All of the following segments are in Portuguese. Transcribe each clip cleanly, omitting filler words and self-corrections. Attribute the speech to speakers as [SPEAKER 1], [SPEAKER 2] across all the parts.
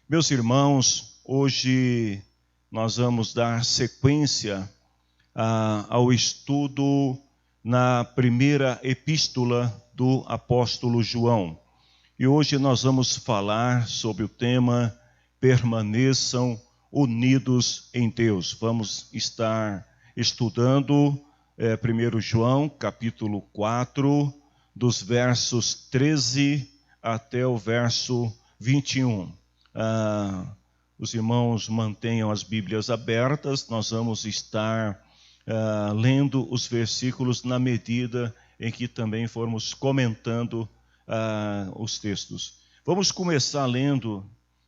[SPEAKER 1] Meus irmãos, hoje nós vamos dar sequência ao estudo na primeira epístola do apóstolo João. E hoje nós vamos falar sobre o tema Permaneçam unidos em Deus. Vamos estar estudando 1 João, capítulo 4, dos versos 13 até o verso 21. Os irmãos mantenham as Bíblias abertas, nós vamos estar lendo os versículos na medida em que também formos comentando os textos. Vamos começar lendo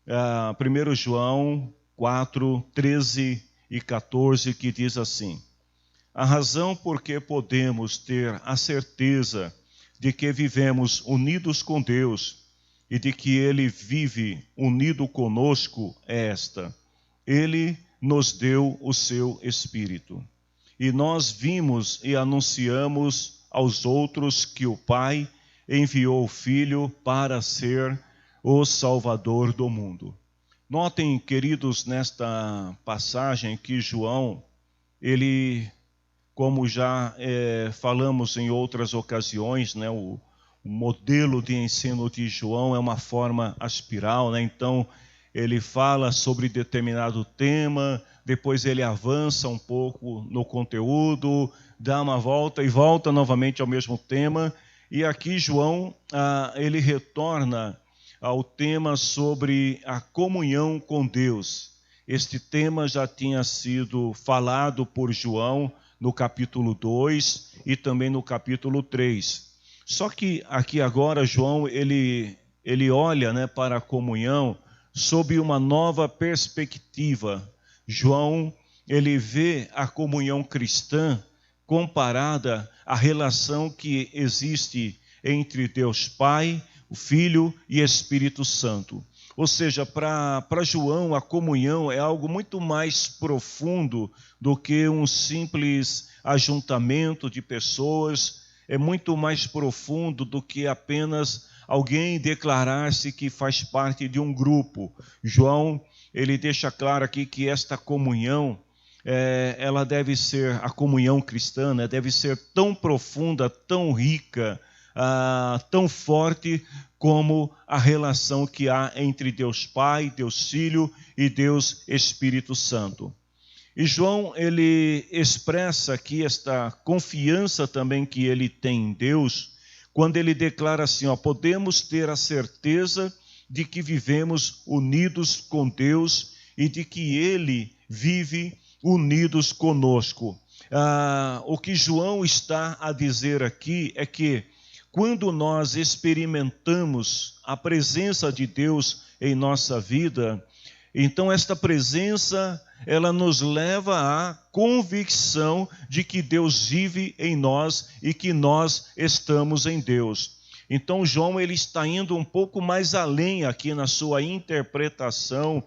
[SPEAKER 1] 1 João 4, 13 e 14, que diz assim: A razão por que podemos ter a certeza de que vivemos unidos com Deus e de que Ele vive unido conosco é esta: Ele nos deu o seu Espírito. E nós vimos e anunciamos aos outros que o Pai enviou o Filho para ser o Salvador do mundo. Notem, queridos, nesta passagem que João, ele, como já falamos em outras ocasiões, né, o modelo de ensino de João é uma forma aspiral, né? Então ele fala sobre determinado tema, depois ele avança um pouco no conteúdo, dá uma volta e volta novamente ao mesmo tema. E aqui João, ele retorna ao tema sobre a comunhão com Deus. Este tema já tinha sido falado por João no capítulo 2 e também no capítulo 3. Só que aqui agora João, ele olha, né, para a comunhão sob uma nova perspectiva. João, ele vê a comunhão cristã comparada à relação que existe entre Deus Pai, o Filho e Espírito Santo. Ou seja, para João, a comunhão é algo muito mais profundo do que um simples ajuntamento de pessoas, é muito mais profundo do que apenas alguém declarar-se que faz parte de um grupo. João, ele deixa claro aqui que esta comunhão, ela deve ser, a comunhão cristã, né, deve ser tão profunda, tão rica, tão forte como a relação que há entre Deus Pai, Deus Filho e Deus Espírito Santo. E João, ele expressa aqui esta confiança também que ele tem em Deus, quando ele declara assim, podemos ter a certeza de que vivemos unidos com Deus e de que Ele vive unidos conosco. O que João está a dizer aqui é que quando nós experimentamos a presença de Deus em nossa vida, então esta presença, ela nos leva à convicção de que Deus vive em nós e que nós estamos em Deus. Então João, ele está indo um pouco mais além aqui na sua interpretação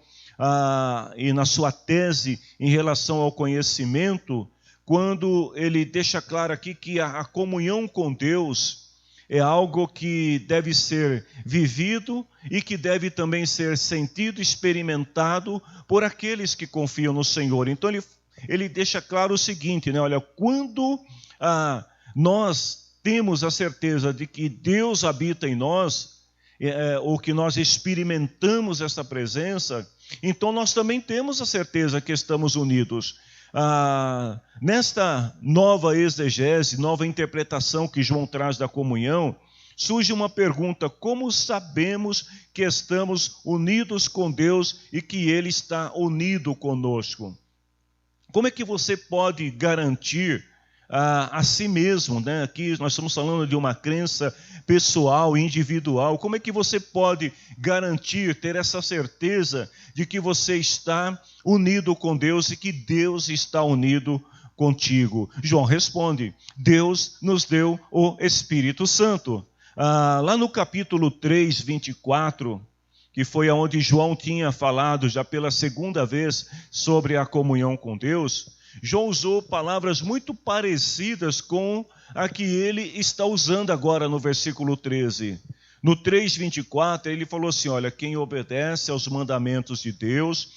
[SPEAKER 1] e na sua tese em relação ao conhecimento, quando ele deixa claro aqui que a comunhão com Deus é algo que deve ser vivido e que deve também ser sentido, experimentado por aqueles que confiam no Senhor. Então ele deixa claro o seguinte, né? Olha, quando nós temos a certeza de que Deus habita em nós, ou que nós experimentamos essa presença, então nós também temos a certeza que estamos unidos. Nesta nova exegese, nova interpretação que João traz da comunhão, surge uma pergunta: como sabemos que estamos unidos com Deus e que Ele está unido conosco? Como é que você pode garantir a si mesmo, né? Aqui nós estamos falando de uma crença pessoal, individual. Como é que você pode garantir, ter essa certeza de que você está unido com Deus e que Deus está unido contigo? João responde: Deus nos deu o Espírito Santo. Lá no capítulo 3, 24, que foi onde João tinha falado já pela segunda vez sobre a comunhão com Deus, João usou palavras muito parecidas com a que ele está usando agora no versículo 13. No 3:24, ele falou assim, olha, quem obedece aos mandamentos de Deus,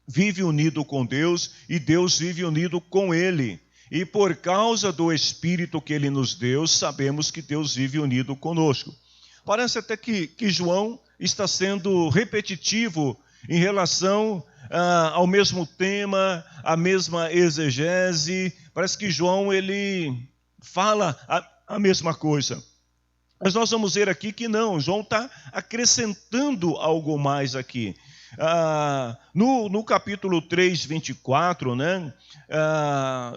[SPEAKER 1] vive unido com Deus e Deus vive unido com ele. E por causa do Espírito que ele nos deu, sabemos que Deus vive unido conosco. Parece até que João está sendo repetitivo em relação ao mesmo tema, à mesma exegese. Parece que João ele fala a mesma coisa. Mas nós vamos ver aqui que não, João está acrescentando algo mais aqui. No capítulo 3, 24, né,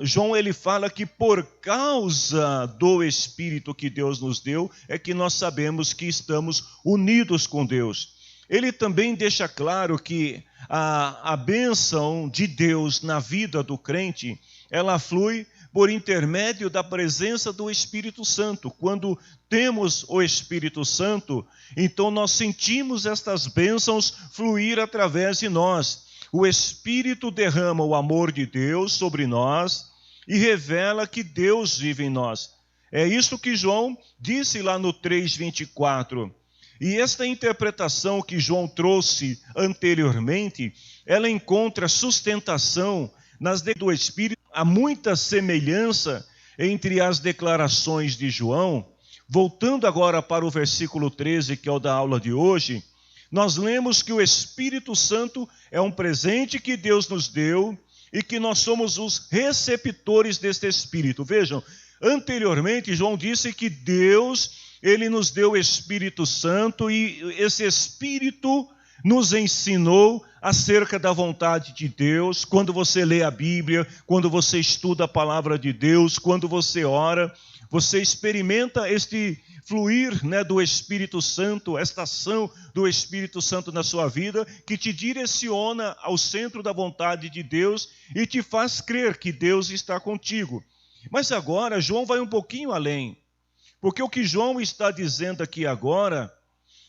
[SPEAKER 1] João ele fala que por causa do Espírito que Deus nos deu, é que nós sabemos que estamos unidos com Deus. Ele também deixa claro que a bênção de Deus na vida do crente, ela flui por intermédio da presença do Espírito Santo. Quando temos o Espírito Santo, então nós sentimos estas bênçãos fluir através de nós. O Espírito derrama o amor de Deus sobre nós e revela que Deus vive em nós. É isso que João disse lá no 3:24. E esta interpretação que João trouxe anteriormente, ela encontra sustentação nas do Espírito. Há muita semelhança entre as declarações de João. Voltando agora para o versículo 13, que é o da aula de hoje, nós lemos que o Espírito Santo é um presente que Deus nos deu e que nós somos os receptores deste Espírito. Vejam, anteriormente João disse que Deus, ele nos deu o Espírito Santo e esse Espírito nos ensinou acerca da vontade de Deus. Quando você lê a Bíblia, quando você estuda a palavra de Deus, quando você ora, você experimenta este fluir, né, do Espírito Santo, esta ação do Espírito Santo na sua vida, que te direciona ao centro da vontade de Deus e te faz crer que Deus está contigo. Mas agora, João vai um pouquinho além, porque o que João está dizendo aqui agora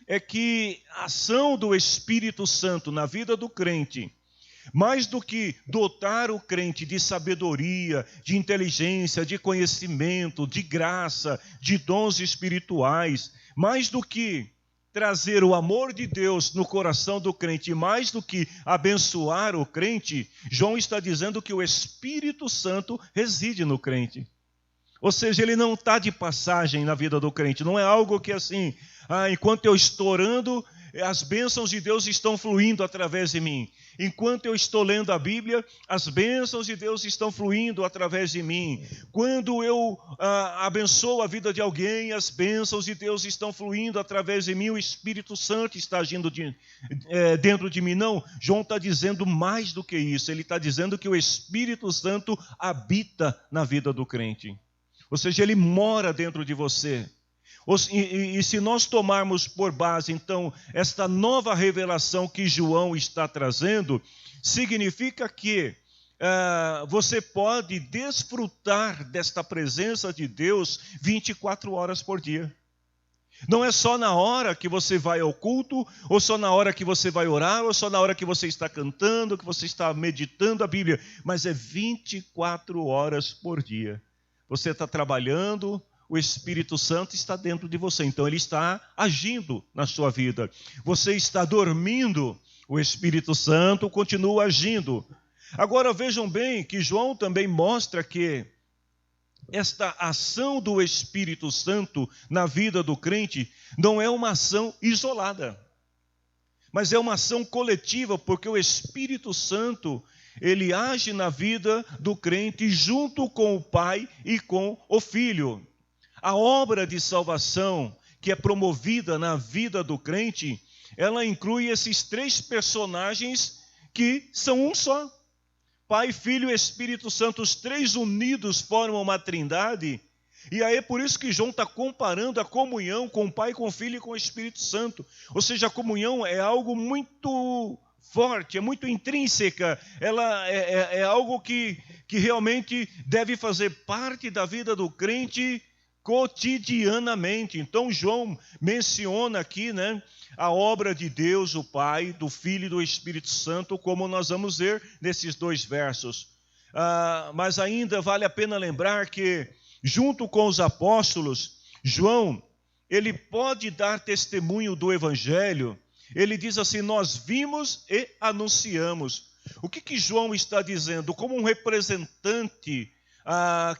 [SPEAKER 1] é que a ação do Espírito Santo na vida do crente, mais do que dotar o crente de sabedoria, de inteligência, de conhecimento, de graça, de dons espirituais, mais do que trazer o amor de Deus no coração do crente, mais do que abençoar o crente, João está dizendo que o Espírito Santo reside no crente. Ou seja, ele não está de passagem na vida do crente, não é algo que assim, enquanto eu estou orando, as bênçãos de Deus estão fluindo através de mim. Enquanto eu estou lendo a Bíblia, as bênçãos de Deus estão fluindo através de mim. Quando eu abençoo a vida de alguém, as bênçãos de Deus estão fluindo através de mim. O Espírito Santo está agindo dentro de mim. Não, João está dizendo mais do que isso. Ele está dizendo que o Espírito Santo habita na vida do crente. Ou seja, ele mora dentro de você. E se nós tomarmos por base, então, esta nova revelação que João está trazendo, significa que você pode desfrutar desta presença de Deus 24 horas por dia. Não é só na hora que você vai ao culto, ou só na hora que você vai orar, ou só na hora que você está cantando, que você está meditando a Bíblia, mas é 24 horas por dia. Você está trabalhando, o Espírito Santo está dentro de você, então ele está agindo na sua vida. Você está dormindo, o Espírito Santo continua agindo. Agora vejam bem que João também mostra que esta ação do Espírito Santo na vida do crente não é uma ação isolada, mas é uma ação coletiva, porque o Espírito Santo, ele age na vida do crente junto com o Pai e com o Filho. A obra de salvação que é promovida na vida do crente, ela inclui esses três personagens que são um só. Pai, Filho e Espírito Santo, os três unidos formam uma trindade. E aí é por isso que João está comparando a comunhão com o Pai, com o Filho e com o Espírito Santo. Ou seja, a comunhão é algo muito forte, é muito intrínseca, ela é algo que realmente deve fazer parte da vida do crente cotidianamente. Então João menciona aqui, né, a obra de Deus, o Pai, do Filho e do Espírito Santo, como nós vamos ver nesses dois versos. Mas ainda vale a pena lembrar que, junto com os apóstolos, João, ele pode dar testemunho do Evangelho, ele diz assim: nós vimos e anunciamos. O que João está dizendo? Como um representante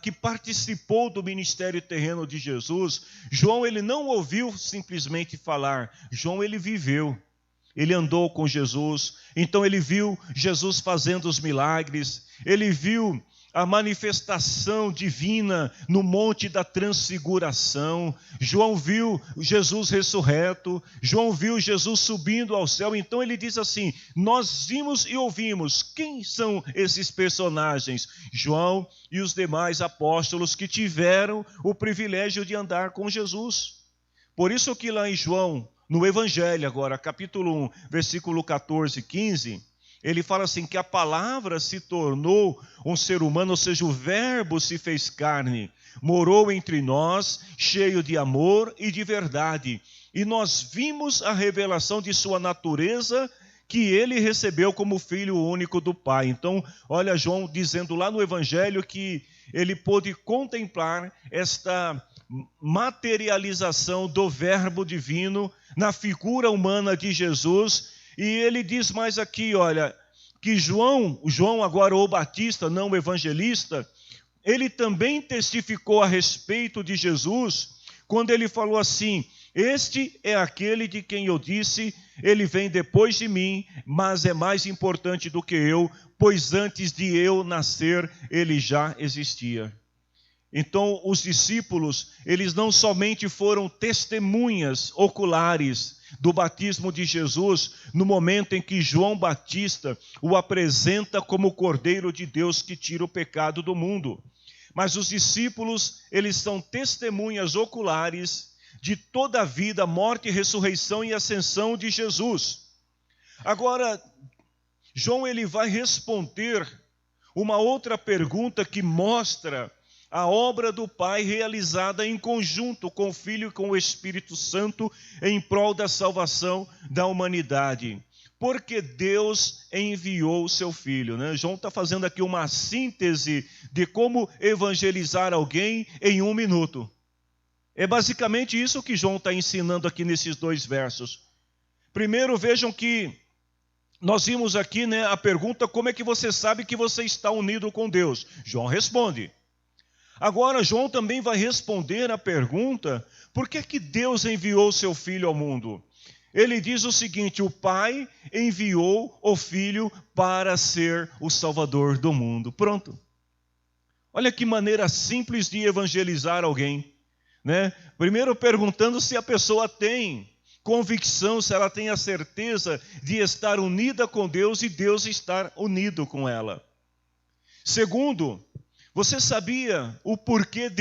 [SPEAKER 1] que participou do ministério terreno de Jesus, João ele não ouviu simplesmente falar, João ele viveu. Ele andou com Jesus, então ele viu Jesus fazendo os milagres, ele viu a manifestação divina no Monte da Transfiguração. João viu Jesus ressurreto, João viu Jesus subindo ao céu. Então ele diz assim: nós vimos e ouvimos. Quem são esses personagens? João e os demais apóstolos que tiveram o privilégio de andar com Jesus. Por isso que lá em João, no Evangelho agora, capítulo 1, versículo 14 e 15... ele fala assim, que a palavra se tornou um ser humano, ou seja, o verbo se fez carne, morou entre nós, cheio de amor e de verdade. E nós vimos a revelação de sua natureza, que ele recebeu como filho único do Pai. Então, olha João dizendo lá no Evangelho que ele pôde contemplar esta materialização do verbo divino na figura humana de Jesus. E ele diz mais aqui, olha, que João agora o Batista, não o evangelista, ele também testificou a respeito de Jesus, quando ele falou assim: este é aquele de quem eu disse, ele vem depois de mim, mas é mais importante do que eu, pois antes de eu nascer, ele já existia. Então, os discípulos, eles não somente foram testemunhas oculares do batismo de Jesus, no momento em que João Batista o apresenta como o Cordeiro de Deus que tira o pecado do mundo. Mas os discípulos, eles são testemunhas oculares de toda a vida, morte, ressurreição e ascensão de Jesus. Agora, João ele vai responder uma outra pergunta que mostra a obra do Pai realizada em conjunto com o Filho e com o Espírito Santo em prol da salvação da humanidade. Porque Deus enviou o seu Filho, né? João está fazendo aqui uma síntese de como evangelizar alguém em 1 minuto. É basicamente isso que João está ensinando aqui nesses 2 versos. Primeiro, vejam que nós vimos aqui, né, a pergunta: como é que você sabe que você está unido com Deus? João responde. Agora, João também vai responder a pergunta: por que Deus enviou o seu Filho ao mundo? Ele diz o seguinte: o Pai enviou o Filho para ser o Salvador do mundo. Pronto. Olha que maneira simples de evangelizar alguém, né? Primeiro perguntando se a pessoa tem convicção, se ela tem a certeza de estar unida com Deus e Deus estar unido com ela. Segundo, você sabia o porquê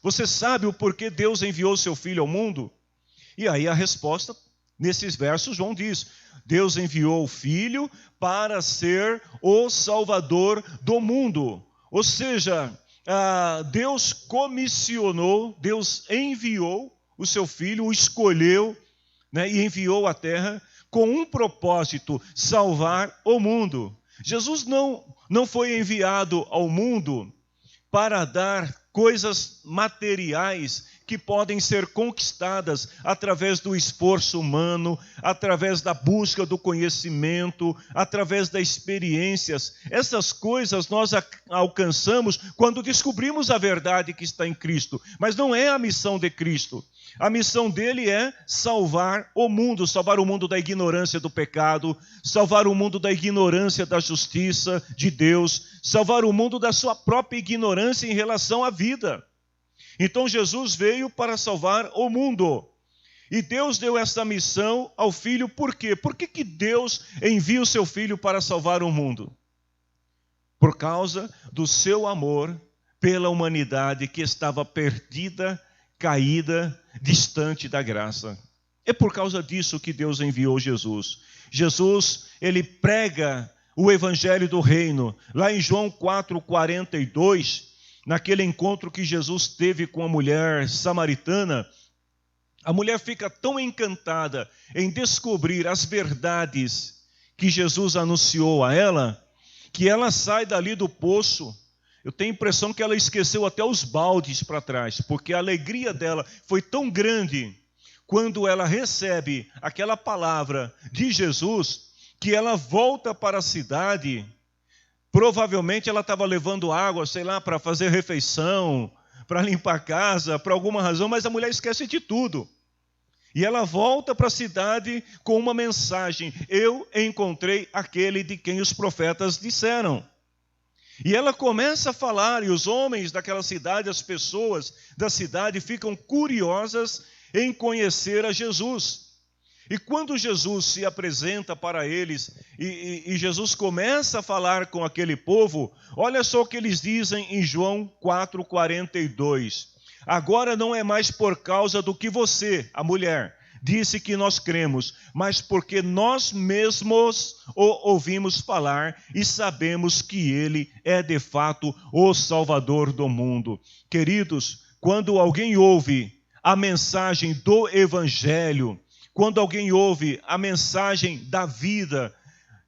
[SPEAKER 1] você sabe o porquê Deus enviou seu Filho ao mundo? E aí a resposta, nesses versos, João diz: Deus enviou o Filho para ser o Salvador do mundo. Ou seja, Deus comissionou, Deus enviou o seu Filho, o escolheu, né, e enviou à terra com um propósito: salvar o mundo. Jesus não foi enviado ao mundo para dar coisas materiais que podem ser conquistadas através do esforço humano, através da busca do conhecimento, através das experiências. Essas coisas nós alcançamos quando descobrimos a verdade que está em Cristo. Mas não é a missão de Cristo. A missão dele é salvar o mundo da ignorância do pecado, salvar o mundo da ignorância da justiça de Deus, salvar o mundo da sua própria ignorância em relação à vida. Então Jesus veio para salvar o mundo. E Deus deu essa missão ao Filho, por quê? Por que Deus envia o seu Filho para salvar o mundo? Por causa do seu amor pela humanidade que estava perdida, caída, distante da graça. É por causa disso que Deus enviou Jesus. Jesus, ele prega o evangelho do reino. Lá em João 4:42, naquele encontro que Jesus teve com a mulher samaritana, a mulher fica tão encantada em descobrir as verdades que Jesus anunciou a ela, que ela sai dali do poço, Eu tenho a impressão que ela esqueceu até os baldes para trás, porque a alegria dela foi tão grande quando ela recebe aquela palavra de Jesus, que ela volta para a cidade. Provavelmente ela estava levando água, sei lá, para fazer refeição, para limpar a casa, por alguma razão, mas a mulher esquece de tudo. E ela volta para a cidade com uma mensagem: eu encontrei aquele de quem os profetas disseram. E ela começa a falar, e os homens daquela cidade, as pessoas da cidade ficam curiosas em conhecer a Jesus. E quando Jesus se apresenta para eles, e Jesus começa a falar com aquele povo, olha só o que eles dizem em João 4,42. Agora não é mais por causa do que você, a mulher, disse que nós cremos, mas porque nós mesmos o ouvimos falar e sabemos que ele é de fato o Salvador do mundo. Queridos, quando alguém ouve a mensagem do Evangelho, quando alguém ouve a mensagem da vida,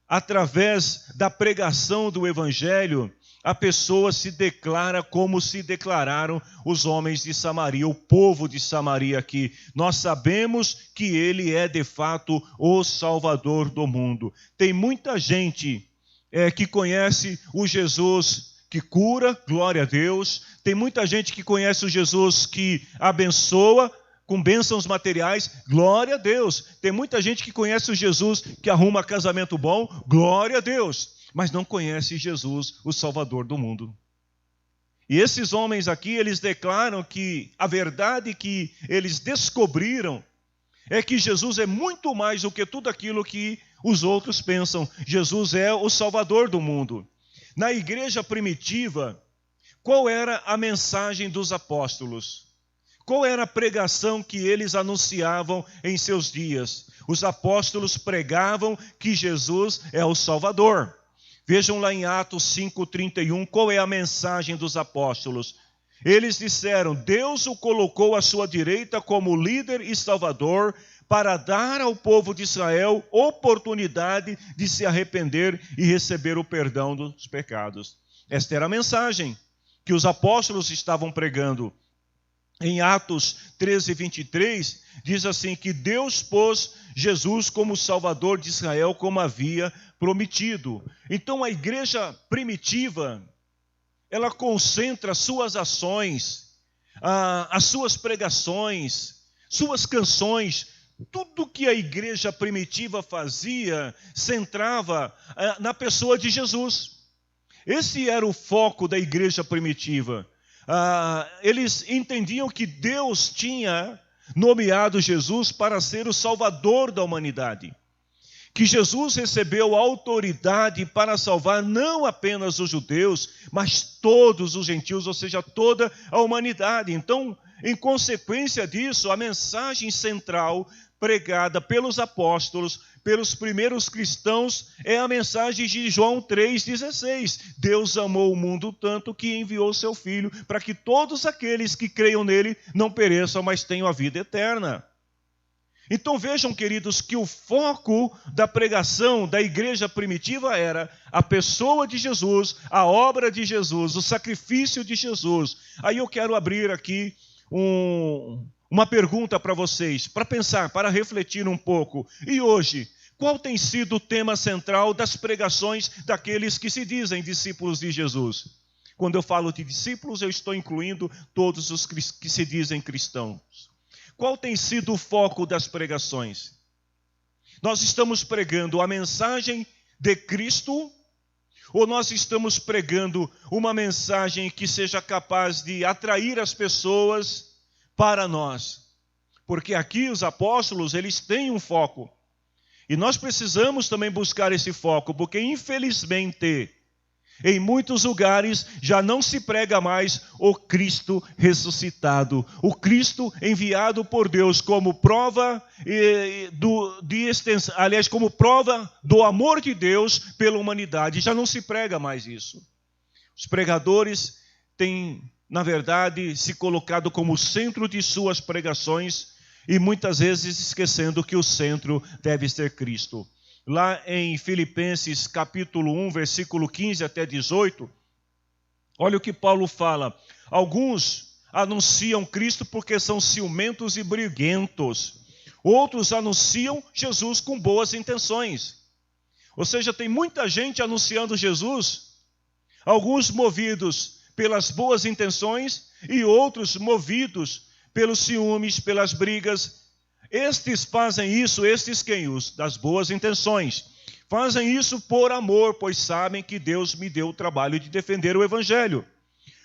[SPEAKER 1] através da pregação do Evangelho, a pessoa se declara como se declararam os homens de Samaria, o povo de Samaria aqui. Nós sabemos que ele é de fato o Salvador do mundo. Tem muita gente que conhece o Jesus que cura, glória a Deus. Tem muita gente que conhece o Jesus que abençoa, com bênçãos materiais, glória a Deus. Tem muita gente que conhece o Jesus que arruma casamento bom, glória a Deus. Mas não conhece Jesus, o Salvador do mundo. E esses homens aqui, eles declaram que a verdade que eles descobriram é que Jesus é muito mais do que tudo aquilo que os outros pensam. Jesus é o Salvador do mundo. Na igreja primitiva, qual era a mensagem dos apóstolos? Qual era a pregação que eles anunciavam em seus dias? Os apóstolos pregavam que Jesus é o Salvador. Vejam lá em Atos 5,31, qual é a mensagem dos apóstolos. Eles disseram: Deus o colocou à sua direita como líder e salvador para dar ao povo de Israel oportunidade de se arrepender e receber o perdão dos pecados. Esta era a mensagem que os apóstolos estavam pregando. Em Atos 13:23, diz assim, que Deus pôs Jesus como Salvador de Israel, como havia prometido. Então a igreja primitiva, ela concentra suas ações, as suas pregações, suas canções, tudo que a igreja primitiva fazia, centrava na pessoa de Jesus. Esse era o foco da igreja primitiva. Eles entendiam que Deus tinha nomeado Jesus para ser o Salvador da humanidade. Que Jesus recebeu autoridade para salvar não apenas os judeus, mas todos os gentios, ou seja, toda a humanidade. Então, em consequência disso, a mensagem central pregada pelos apóstolos, pelos primeiros cristãos, é a mensagem de João 3,16. Deus amou o mundo tanto que enviou seu Filho, para que todos aqueles que creiam nele não pereçam, mas tenham a vida eterna. Então vejam, queridos, que o foco da pregação da igreja primitiva era a pessoa de Jesus, a obra de Jesus, o sacrifício de Jesus. Aí eu quero abrir aqui uma pergunta para vocês, para pensar, para refletir um pouco. E hoje, qual tem sido o tema central das pregações daqueles que se dizem discípulos de Jesus? Quando eu falo de discípulos, eu estou incluindo todos os que se dizem cristãos. Qual tem sido o foco das pregações? Nós estamos pregando a mensagem de Cristo, ou nós estamos pregando uma mensagem que seja capaz de atrair as pessoas para nós? Porque aqui os apóstolos, eles têm um foco. E nós precisamos também buscar esse foco, porque infelizmente, em muitos lugares já não se prega mais o Cristo ressuscitado, o Cristo enviado por Deus como prova como prova do amor de Deus pela humanidade. Já não se prega mais isso. Os pregadores têm, na verdade, se colocado como centro de suas pregações e muitas vezes esquecendo que o centro deve ser Cristo. Lá em Filipenses capítulo 1, versículo 15 até 18, Olha o que Paulo fala. Alguns anunciam Cristo porque são ciumentos e briguentos. Outros anunciam Jesus com boas intenções. Ou seja, tem muita gente anunciando Jesus, alguns movidos pelas boas intenções e outros movidos pelos ciúmes, pelas brigas. Estes fazem isso, estes quem? Os das boas intenções. Fazem isso por amor, pois sabem que Deus me deu o trabalho de defender o Evangelho.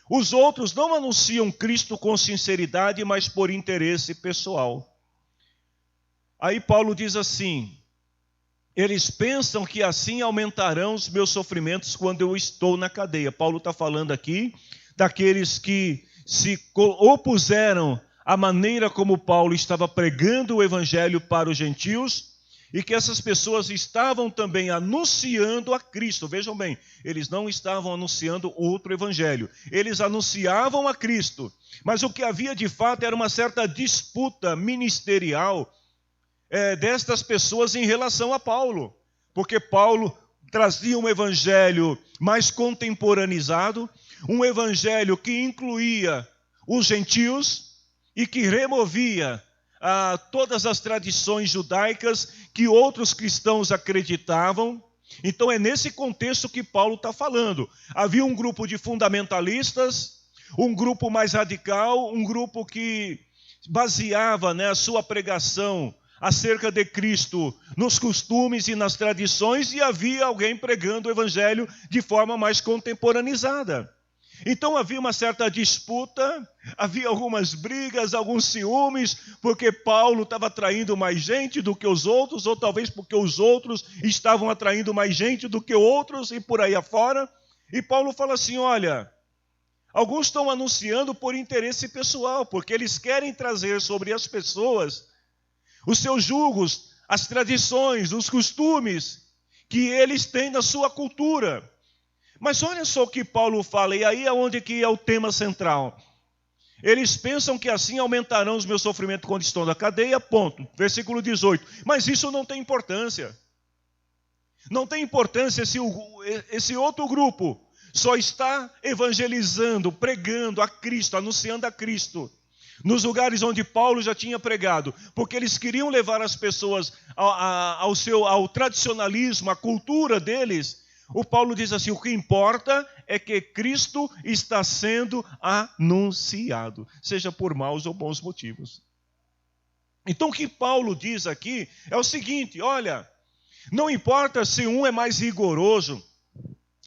[SPEAKER 1] Os outros não anunciam Cristo com sinceridade, mas por interesse pessoal. Aí Paulo diz assim: eles pensam que assim aumentarão os meus sofrimentos quando eu estou na cadeia. Paulo está falando aqui daqueles que se opuseram à maneira como Paulo estava pregando o evangelho para os gentios e que essas pessoas estavam também anunciando a Cristo. Vejam bem, eles não estavam anunciando outro evangelho. Eles anunciavam a Cristo, mas o que havia de fato era uma certa disputa ministerial destas pessoas em relação a Paulo, porque Paulo trazia um evangelho mais contemporaneizado, um evangelho que incluía os gentios e que removia todas as tradições judaicas que outros cristãos acreditavam. Então é nesse contexto que Paulo está falando. Havia um grupo de fundamentalistas, um grupo mais radical, um grupo que baseava a sua pregação acerca de Cristo nos costumes e nas tradições, e havia alguém pregando o evangelho de forma mais contemporaneizada. Então havia uma certa disputa, havia algumas brigas, alguns ciúmes, porque Paulo estava atraindo mais gente do que os outros, ou talvez porque os outros estavam atraindo mais gente do que outros, e por aí afora. E Paulo fala assim: olha, alguns estão anunciando por interesse pessoal, porque eles querem trazer sobre as pessoas os seus julgos, as tradições, os costumes que eles têm na sua cultura. Mas olha só o que Paulo fala, e aí é onde que é o tema central. Eles pensam que assim aumentarão os meus sofrimentos quando estão na cadeia, ponto. Versículo 18. Mas isso não tem importância. Não tem importância se esse outro grupo só está evangelizando, pregando a Cristo, anunciando a Cristo nos lugares onde Paulo já tinha pregado, porque eles queriam levar as pessoas ao tradicionalismo, à cultura deles. O Paulo diz assim: o que importa é que Cristo está sendo anunciado, seja por maus ou bons motivos. Então o que Paulo diz aqui é o seguinte: olha, não importa se um é mais rigoroso,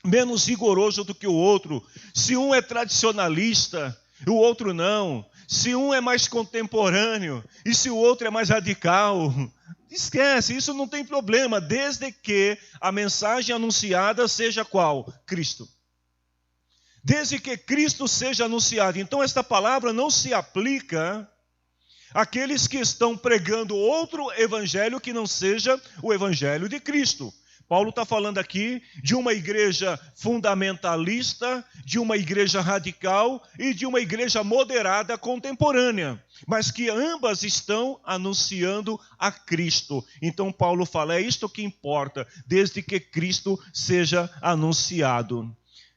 [SPEAKER 1] menos rigoroso do que o outro, se um é tradicionalista e o outro não, se um é mais contemporâneo e se o outro é mais radical, esquece, isso não tem problema, desde que a mensagem anunciada seja qual? Cristo. Desde que Cristo seja anunciado. Então esta palavra não se aplica àqueles que estão pregando outro evangelho que não seja o evangelho de Cristo. Paulo está falando aqui de uma igreja fundamentalista, de uma igreja radical e de uma igreja moderada contemporânea, mas que ambas estão anunciando a Cristo. Então Paulo fala: é isto que importa, desde que Cristo seja anunciado.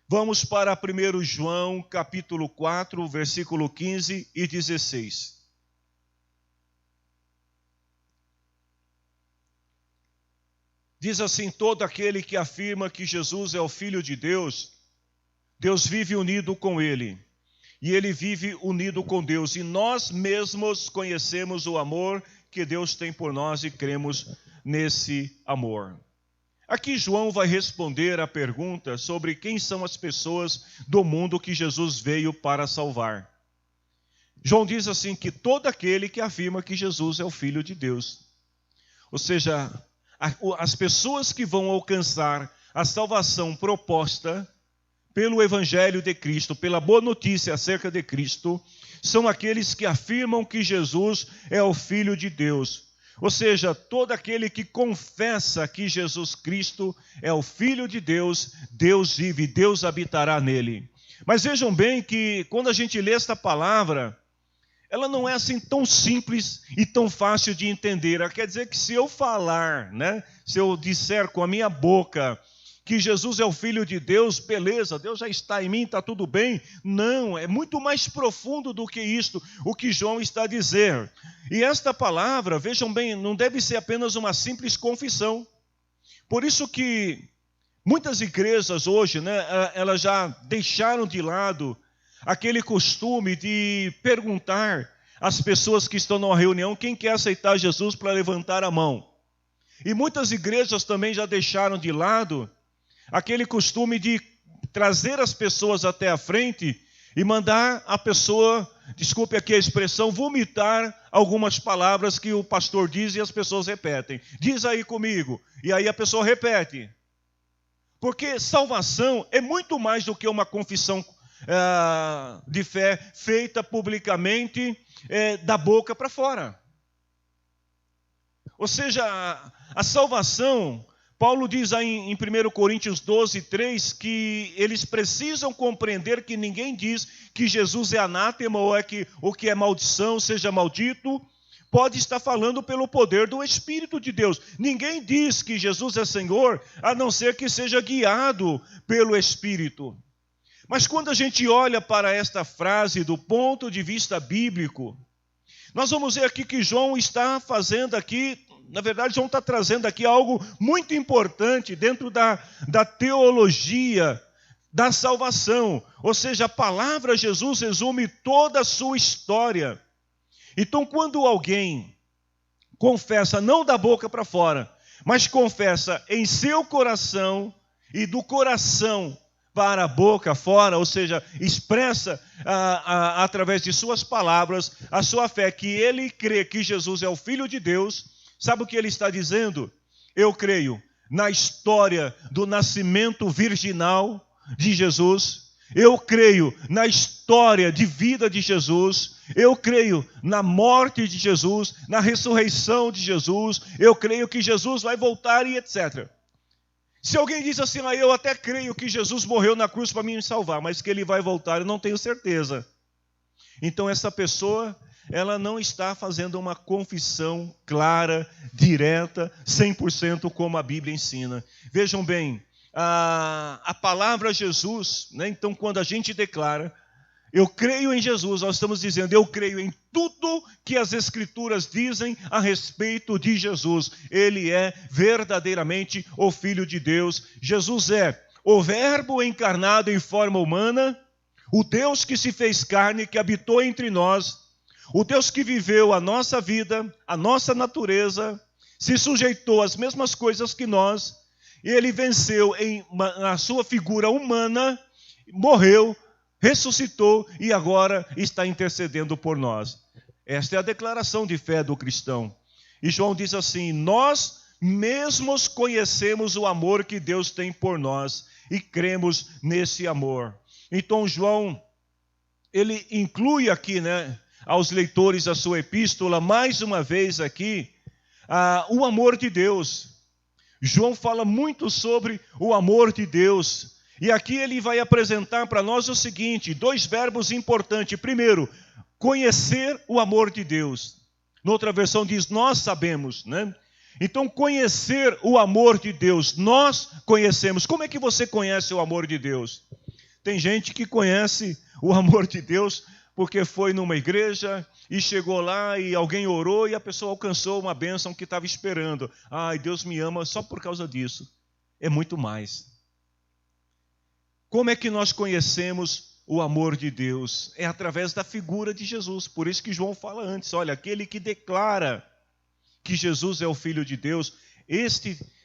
[SPEAKER 1] Vamos para 1 João capítulo 4, versículo 15 e 16. Diz assim: todo aquele que afirma que Jesus é o Filho de Deus, Deus vive unido com ele, e ele vive unido com Deus, e nós mesmos conhecemos o amor que Deus tem por nós e cremos nesse amor. Aqui João vai responder a pergunta sobre quem são as pessoas do mundo que Jesus veio para salvar. João diz assim que todo aquele que afirma que Jesus é o Filho de Deus, ou seja, as pessoas que vão alcançar a salvação proposta pelo Evangelho de Cristo, pela boa notícia acerca de Cristo, são aqueles que afirmam que Jesus é o Filho de Deus. Ou seja, todo aquele que confessa que Jesus Cristo é o Filho de Deus, Deus vive, Deus habitará nele. Mas vejam bem que quando a gente lê esta palavra, ela não é assim tão simples e tão fácil de entender. Ela quer dizer que se eu falar, se eu disser com a minha boca que Jesus é o Filho de Deus, beleza, Deus já está em mim, está tudo bem. Não, é muito mais profundo do que isto, o que João está a dizer. E esta palavra, vejam bem, não deve ser apenas uma simples confissão. Por isso que muitas igrejas hoje, né, elas já deixaram de lado aquele costume de perguntar às pessoas que estão numa reunião quem quer aceitar Jesus para levantar a mão. E muitas igrejas também já deixaram de lado aquele costume de trazer as pessoas até a frente e mandar a pessoa, desculpe aqui a expressão, vomitar algumas palavras que o pastor diz e as pessoas repetem. Diz aí comigo. E aí a pessoa repete. Porque salvação é muito mais do que uma confissão de fé feita publicamente da boca para fora. Ou seja, a salvação, Paulo diz aí em 1 Coríntios 12, 3, que eles precisam compreender que ninguém diz que Jesus é anátema ou que é maldição, seja maldito, pode estar falando pelo poder do Espírito de Deus. Ninguém diz que Jesus é Senhor, a não ser que seja guiado pelo Espírito. Mas quando a gente olha para esta frase do ponto de vista bíblico, nós vamos ver aqui que João está fazendo aqui, na verdade João está trazendo aqui algo muito importante dentro da teologia da salvação. Ou seja, a palavra Jesus resume toda a sua história. Então, quando alguém confessa, não da boca para fora, mas confessa em seu coração e do coração para a boca fora, ou seja, expressa através de suas palavras a sua fé, que ele crê que Jesus é o Filho de Deus, sabe o que ele está dizendo? Eu creio na história do nascimento virginal de Jesus, eu creio na história de vida de Jesus, eu creio na morte de Jesus, na ressurreição de Jesus, eu creio que Jesus vai voltar e etc. Se alguém diz assim, eu até creio que Jesus morreu na cruz para me salvar, mas que ele vai voltar, eu não tenho certeza. Então essa pessoa, ela não está fazendo uma confissão clara, direta, 100% como a Bíblia ensina. Vejam bem, a palavra Jesus, né? Então quando a gente declara, eu creio em Jesus, nós estamos dizendo, eu creio em tudo que as Escrituras dizem a respeito de Jesus. Ele é verdadeiramente o Filho de Deus. Jesus é o Verbo encarnado em forma humana, o Deus que se fez carne, que habitou entre nós, o Deus que viveu a nossa vida, a nossa natureza, se sujeitou às mesmas coisas que nós, e ele venceu na sua figura humana, morreu, ressuscitou e agora está intercedendo por nós. Esta é a declaração de fé do cristão. E João diz assim, nós mesmos conhecemos o amor que Deus tem por nós e cremos nesse amor. Então João, ele inclui aqui, né, aos leitores da sua epístola, mais uma vez aqui, o amor de Deus. João fala muito sobre o amor de Deus. E aqui ele vai apresentar para nós o seguinte, dois verbos importantes. Primeiro, conhecer o amor de Deus. Noutra versão diz, nós sabemos, né? Então, conhecer o amor de Deus, nós conhecemos. Como é que você conhece o amor de Deus? Tem gente que conhece o amor de Deus porque foi numa igreja e chegou lá e alguém orou e a pessoa alcançou uma bênção que estava esperando. Ai, Deus me ama só por causa disso. É muito mais. Como é que nós conhecemos o amor de Deus? É através da figura de Jesus. Por isso que João fala antes, olha, aquele que declara que Jesus é o Filho de Deus,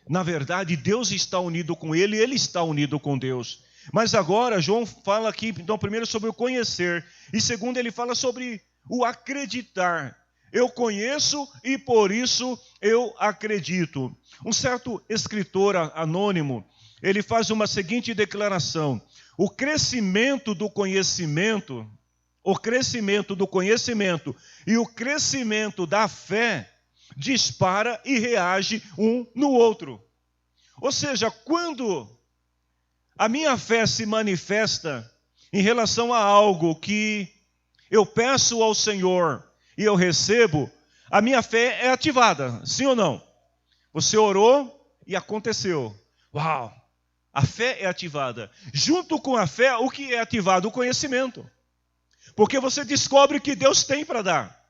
[SPEAKER 1] na verdade, Deus está unido com ele e ele está unido com Deus. Mas agora, João fala aqui, então, primeiro sobre o conhecer, e segundo, ele fala sobre o acreditar. Eu conheço e por isso eu acredito. Um certo escritor anônimo, ele faz uma seguinte declaração: o crescimento do conhecimento e o crescimento da fé dispara e reage um no outro. Ou seja, quando a minha fé se manifesta em relação a algo que eu peço ao Senhor e eu recebo, a minha fé é ativada, sim ou não? Você orou e aconteceu. Uau! A fé é ativada. Junto com a fé, o que é ativado? O conhecimento. Porque você descobre que Deus tem para dar.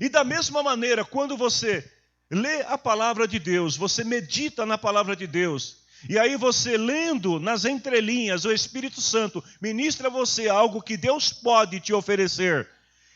[SPEAKER 1] E da mesma maneira, quando você lê a palavra de Deus, você medita na palavra de Deus, e aí você lendo nas entrelinhas, o Espírito Santo ministra a você algo que Deus pode te oferecer,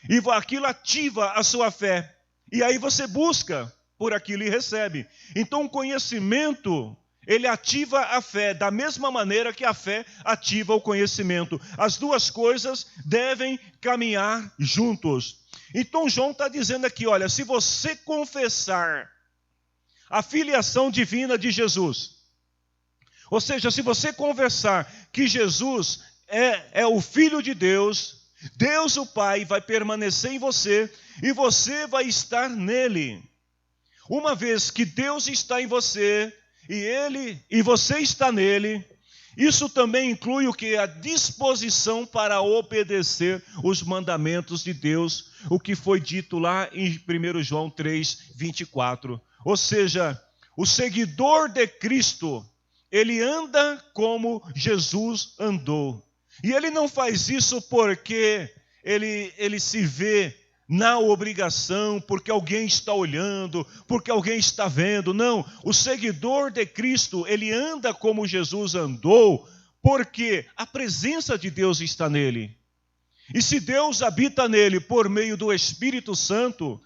[SPEAKER 1] e aquilo ativa a sua fé, e aí você busca por aquilo e recebe. Então o conhecimento, ele ativa a fé, da mesma maneira que a fé ativa o conhecimento. As duas coisas devem caminhar juntos. Então João está dizendo aqui, olha, se você confessar a filiação divina de Jesus, ou seja, se você confessar que Jesus é o Filho de Deus, Deus o Pai vai permanecer em você e você vai estar nele. Uma vez que Deus está em você e você está nele, isso também inclui o que? A disposição para obedecer os mandamentos de Deus, o que foi dito lá em 1 João 3, 24. Ou seja, o seguidor de Cristo, ele anda como Jesus andou. E ele não faz isso porque ele se vê na obrigação, porque alguém está olhando, porque alguém está vendo. Não, o seguidor de Cristo, ele anda como Jesus andou, porque a presença de Deus está nele. E se Deus habita nele por meio do Espírito Santo,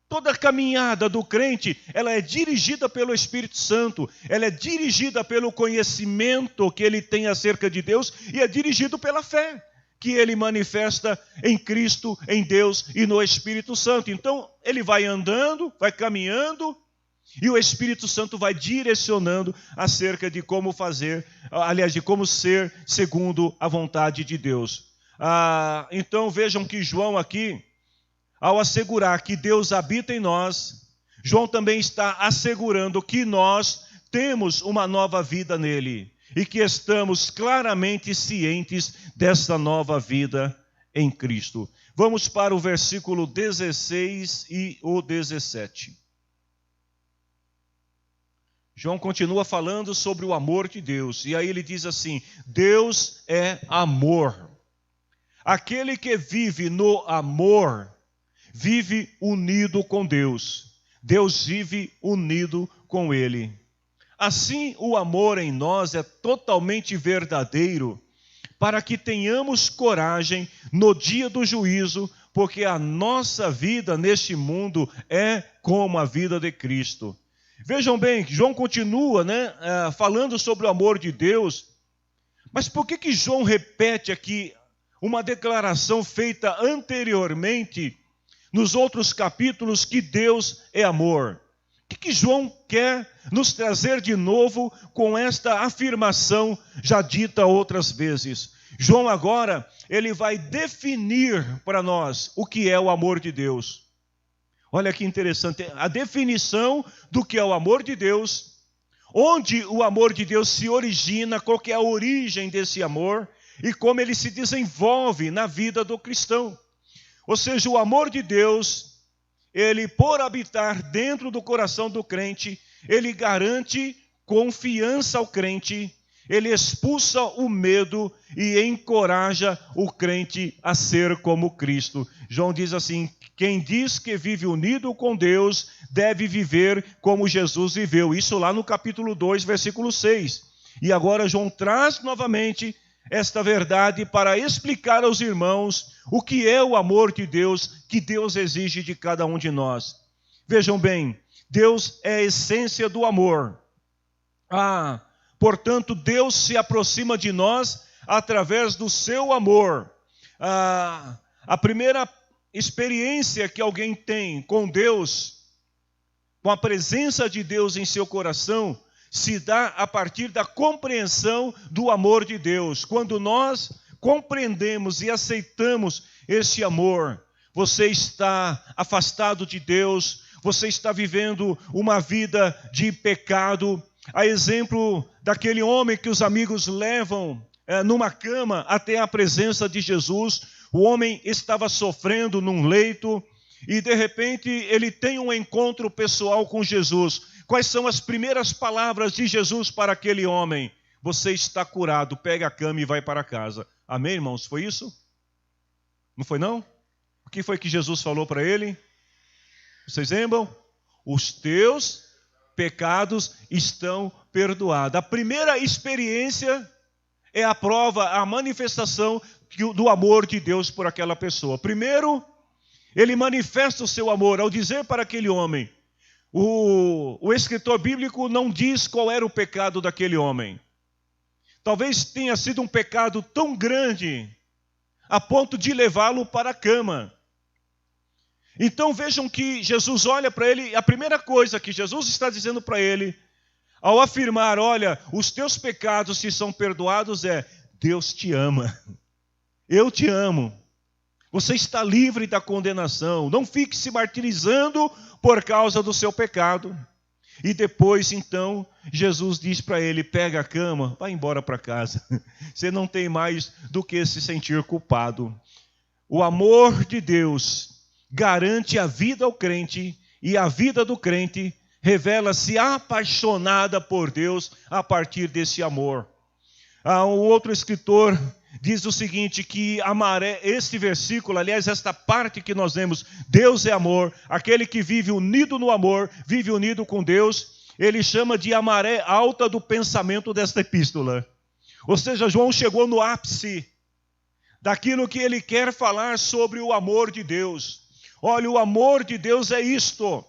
[SPEAKER 1] toda a caminhada do crente, ela é dirigida pelo Espírito Santo, ela é dirigida pelo conhecimento que ele tem acerca de Deus e é dirigido pela fé que ele manifesta em Cristo, em Deus e no Espírito Santo. Então, ele vai andando, vai caminhando, e o Espírito Santo vai direcionando acerca de como fazer, aliás, de como ser segundo a vontade de Deus. Então, vejam que João aqui, ao assegurar que Deus habita em nós, João também está assegurando que nós temos uma nova vida nele. E que estamos claramente cientes dessa nova vida em Cristo. Vamos para o versículo 16 e o 17. João continua falando sobre o amor de Deus. E aí ele diz assim: Deus é amor. Aquele que vive no amor, vive unido com Deus. Deus vive unido com ele. Assim, o amor em nós é totalmente verdadeiro, para que tenhamos coragem no dia do juízo, porque a nossa vida neste mundo é como a vida de Cristo. Vejam bem, João continua falando sobre o amor de Deus, mas por que João repete aqui uma declaração feita anteriormente, nos outros capítulos, que Deus é amor? O que João quer nos trazer de novo com esta afirmação já dita outras vezes? João agora, ele vai definir para nós o que é o amor de Deus. Olha que interessante, a definição do que é o amor de Deus, onde o amor de Deus se origina, qual que é a origem desse amor e como ele se desenvolve na vida do cristão. Ou seja, o amor de Deus, ele, por habitar dentro do coração do crente, ele garante confiança ao crente, ele expulsa o medo e encoraja o crente a ser como Cristo. João diz assim: quem diz que vive unido com Deus, deve viver como Jesus viveu. Isso lá no capítulo 2, versículo 6. E agora João traz novamente esta verdade para explicar aos irmãos o que é o amor de Deus, que Deus exige de cada um de nós. Vejam bem, Deus é a essência do amor. Portanto, Deus se aproxima de nós através do seu amor. A primeira experiência que alguém tem com Deus, com a presença de Deus em seu coração, se dá a partir da compreensão do amor de Deus. Quando nós compreendemos e aceitamos esse amor, você está afastado de Deus, você está vivendo uma vida de pecado. A exemplo daquele homem que os amigos levam numa cama até a presença de Jesus. O homem estava sofrendo num leito e de repente ele tem um encontro pessoal com Jesus. Quais são as primeiras palavras de Jesus para aquele homem? Você está curado, pega a cama e vai para casa. Amém, irmãos? Foi isso? Não foi não? O que foi que Jesus falou para ele? Vocês lembram? Os teus pecados estão perdoados. A primeira experiência é a prova, a manifestação do amor de Deus por aquela pessoa. Primeiro, ele manifesta o seu amor ao dizer para aquele homem. O escritor bíblico não diz qual era o pecado daquele homem. Talvez tenha sido um pecado tão grande a ponto de levá-lo para a cama. Então vejam que Jesus olha para ele, a primeira coisa que Jesus está dizendo para ele, ao afirmar, olha, os teus pecados se são perdoados, é, Deus te ama. Eu te amo. Você está livre da condenação. Não fique se martirizando por causa do seu pecado. E depois, então, Jesus diz para ele, pega a cama, vai embora para casa. Você não tem mais do que se sentir culpado. O amor de Deus garante a vida ao crente, e a vida do crente revela-se apaixonada por Deus a partir desse amor. Um outro escritor diz o seguinte, que este versículo, aliás, esta parte que nós lemos, Deus é amor, aquele que vive unido no amor, vive unido com Deus, ele chama de a maré alta do pensamento desta epístola. Ou seja, João chegou no ápice daquilo que ele quer falar sobre o amor de Deus. Olha, o amor de Deus é isto.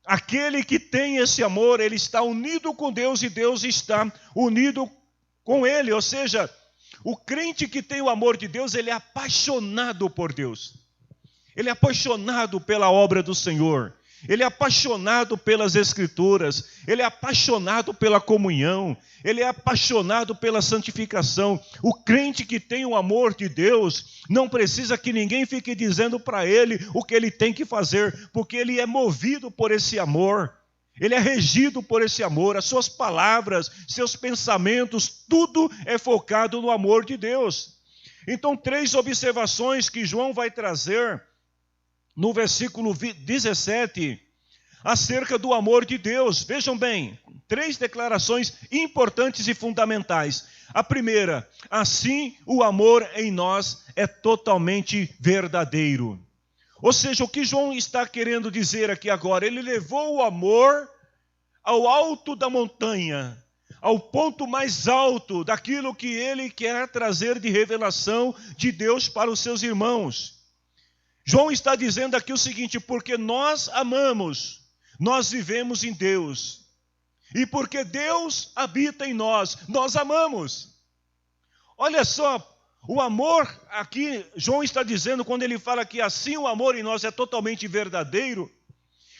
[SPEAKER 1] Aquele que tem esse amor, ele está unido com Deus e Deus está unido com ele. Ou seja, o crente que tem o amor de Deus, ele é apaixonado por Deus. Ele é apaixonado pela obra do Senhor. Ele é apaixonado pelas Escrituras. Ele é apaixonado pela comunhão. Ele é apaixonado pela santificação. O crente que tem o amor de Deus não precisa que ninguém fique dizendo para ele o que ele tem que fazer, porque ele é movido por esse amor. Ele é regido por esse amor. As suas palavras, seus pensamentos, tudo é focado no amor de Deus. Então, 3 observações que João vai trazer no versículo 17, acerca do amor de Deus. Vejam bem, 3 declarações importantes e fundamentais. A primeira, assim o amor em nós é totalmente verdadeiro. Ou seja, o que João está querendo dizer aqui agora, ele levou o amor ao alto da montanha, ao ponto mais alto daquilo que ele quer trazer de revelação de Deus para os seus irmãos. João está dizendo aqui o seguinte, porque nós amamos, nós vivemos em Deus. E porque Deus habita em nós, nós amamos. Olha só, o amor aqui, João está dizendo, quando ele fala que assim o amor em nós é totalmente verdadeiro,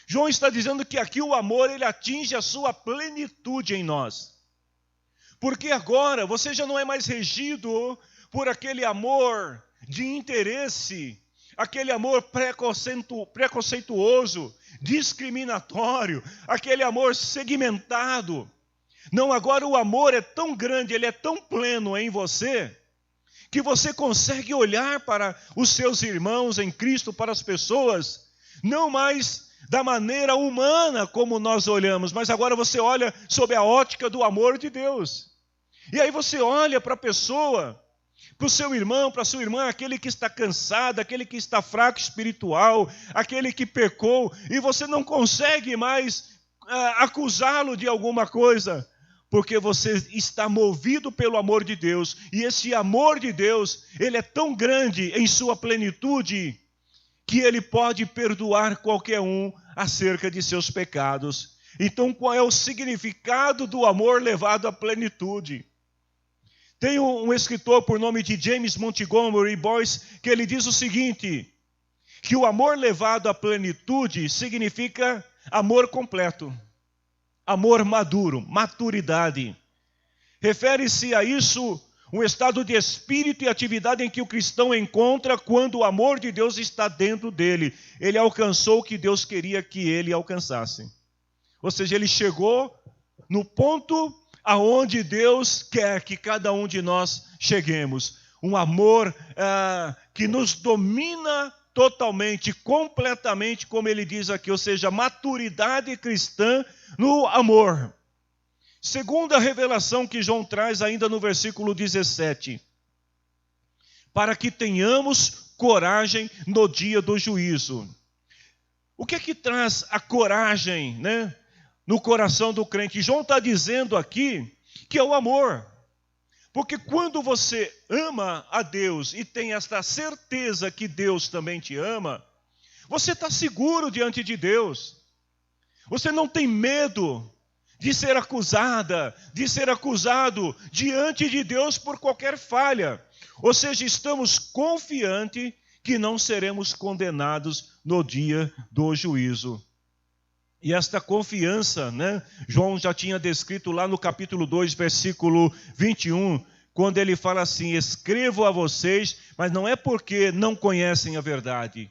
[SPEAKER 1] João está dizendo que aqui o amor, ele atinge a sua plenitude em nós. Porque agora você já não é mais regido por aquele amor de interesse, aquele amor preconceituoso, discriminatório, aquele amor segmentado. Não, agora o amor é tão grande, ele é tão pleno em você, que você consegue olhar para os seus irmãos em Cristo, para as pessoas, não mais da maneira humana como nós olhamos, mas agora você olha sob a ótica do amor de Deus. E aí você olha para a pessoa, para o seu irmão, para a sua irmã, aquele que está cansado, aquele que está fraco espiritual, aquele que pecou, e você não consegue mais acusá-lo de alguma coisa, porque você está movido pelo amor de Deus, e esse amor de Deus, ele é tão grande em sua plenitude, que ele pode perdoar qualquer um acerca de seus pecados. Então, qual é o significado do amor levado à plenitude? Tem um escritor por nome de James Montgomery Boyce, que ele diz o seguinte, que o amor levado à plenitude significa amor completo, amor maduro, maturidade. Refere-se a isso um estado de espírito e atividade em que o cristão encontra quando o amor de Deus está dentro dele. Ele alcançou o que Deus queria que ele alcançasse. Ou seja, ele chegou no ponto aonde Deus quer que cada um de nós cheguemos. Um amor que nos domina totalmente, completamente, como ele diz aqui, ou seja, maturidade cristã no amor. Segunda revelação que João traz ainda no versículo 17. Para que tenhamos coragem no dia do juízo. O que é que traz a coragem, né, no coração do crente? João está dizendo aqui que é o amor. Porque quando você ama a Deus e tem esta certeza que Deus também te ama, você está seguro diante de Deus. Você não tem medo de ser acusada, de ser acusado diante de Deus por qualquer falha. Ou seja, estamos confiantes que não seremos condenados no dia do juízo. E esta confiança, né, João já tinha descrito lá no capítulo 2, versículo 21, quando ele fala assim: escrevo a vocês, mas não é porque não conhecem a verdade.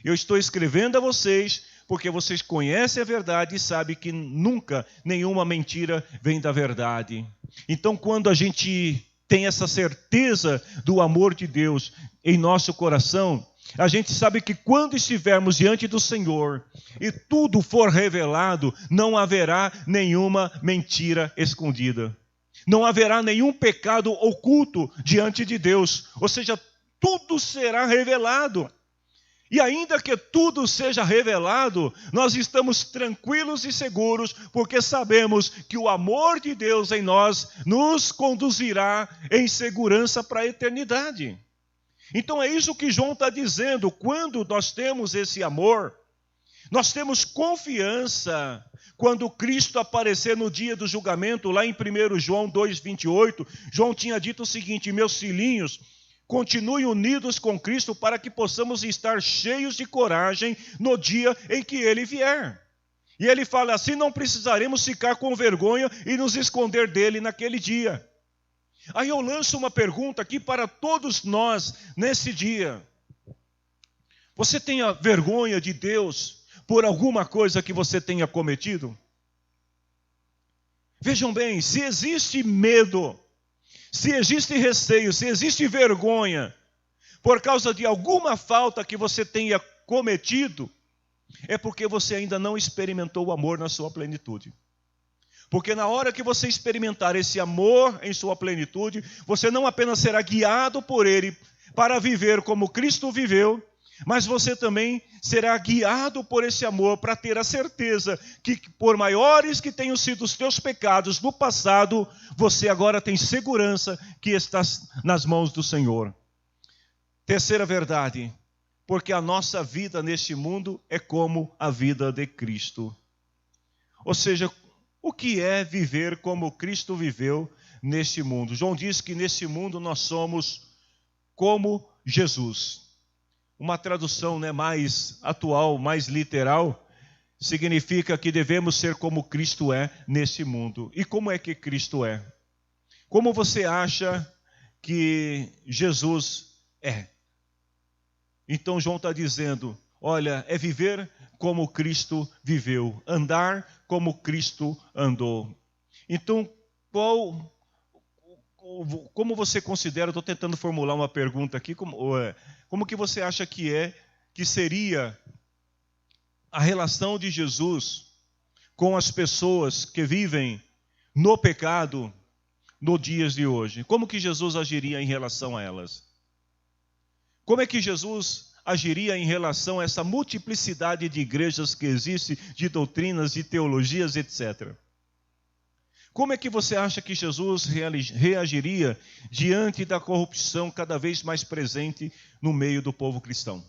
[SPEAKER 1] Eu estou escrevendo a vocês porque vocês conhecem a verdade e sabem que nunca nenhuma mentira vem da verdade. Então, quando a gente tem essa certeza do amor de Deus em nosso coração, a gente sabe que quando estivermos diante do Senhor e tudo for revelado, não haverá nenhuma mentira escondida. Não haverá nenhum pecado oculto diante de Deus. Ou seja, tudo será revelado. E ainda que tudo seja revelado, nós estamos tranquilos e seguros, porque sabemos que o amor de Deus em nós nos conduzirá em segurança para a eternidade. Então é isso que João está dizendo. Quando nós temos esse amor, nós temos confiança. Quando Cristo aparecer no dia do julgamento, lá em 1 João 2,28, João tinha dito o seguinte: meus filhinhos, continuem unidos com Cristo para que possamos estar cheios de coragem no dia em que Ele vier. E ele fala assim: não precisaremos ficar com vergonha e nos esconder dele naquele dia. Aí eu lanço uma pergunta aqui para todos nós nesse dia. Você tem a vergonha de Deus por alguma coisa que você tenha cometido? Vejam bem, se existe medo, se existe receio, se existe vergonha por causa de alguma falta que você tenha cometido, é porque você ainda não experimentou o amor na sua plenitude. Porque na hora que você experimentar esse amor em sua plenitude, você não apenas será guiado por Ele para viver como Cristo viveu, mas você também será guiado por esse amor para ter a certeza que, por maiores que tenham sido os teus pecados no passado, você agora tem segurança que estás nas mãos do Senhor. Terceira verdade, porque a nossa vida neste mundo é como a vida de Cristo. Ou seja, o que é viver como Cristo viveu neste mundo? João diz que nesse mundo nós somos como Jesus. Uma tradução, né, mais atual, mais literal, significa que devemos ser como Cristo é nesse mundo. E como é que Cristo é? Como você acha que Jesus é? Então João está dizendo, olha, é viver como Cristo viveu, andar como Cristo andou. Então, como você considera, estou tentando formular uma pergunta aqui, como que você acha que seria a relação de Jesus com as pessoas que vivem no pecado nos dias de hoje? Como que Jesus agiria em relação a elas? Como é que Jesus agiria em relação a essa multiplicidade de igrejas que existe, de doutrinas, de teologias, etc.? Como é que você acha que Jesus reagiria diante da corrupção cada vez mais presente no meio do povo cristão?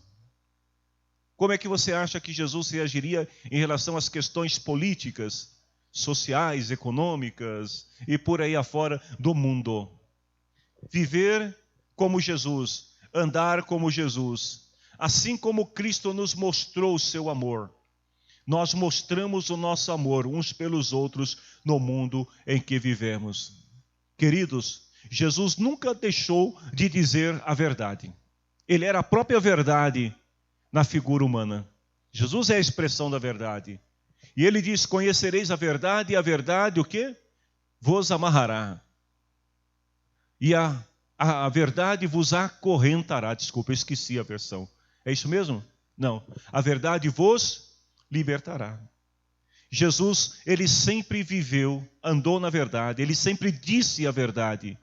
[SPEAKER 1] Como é que você acha que Jesus reagiria em relação às questões políticas, sociais, econômicas e por aí afora do mundo? Viver como Jesus, andar como Jesus, assim como Cristo nos mostrou o seu amor. Nós mostramos o nosso amor uns pelos outros no mundo em que vivemos. Queridos, Jesus nunca deixou de dizer a verdade. Ele era a própria verdade na figura humana. Jesus é a expressão da verdade. E ele diz, conhecereis a verdade, e a verdade o quê? Vos amarrará. E a verdade vos acorrentará. Desculpa, eu esqueci a versão. É isso mesmo? Não. A verdade vos libertará. Jesus, ele sempre viveu, andou na verdade, ele sempre disse a verdade.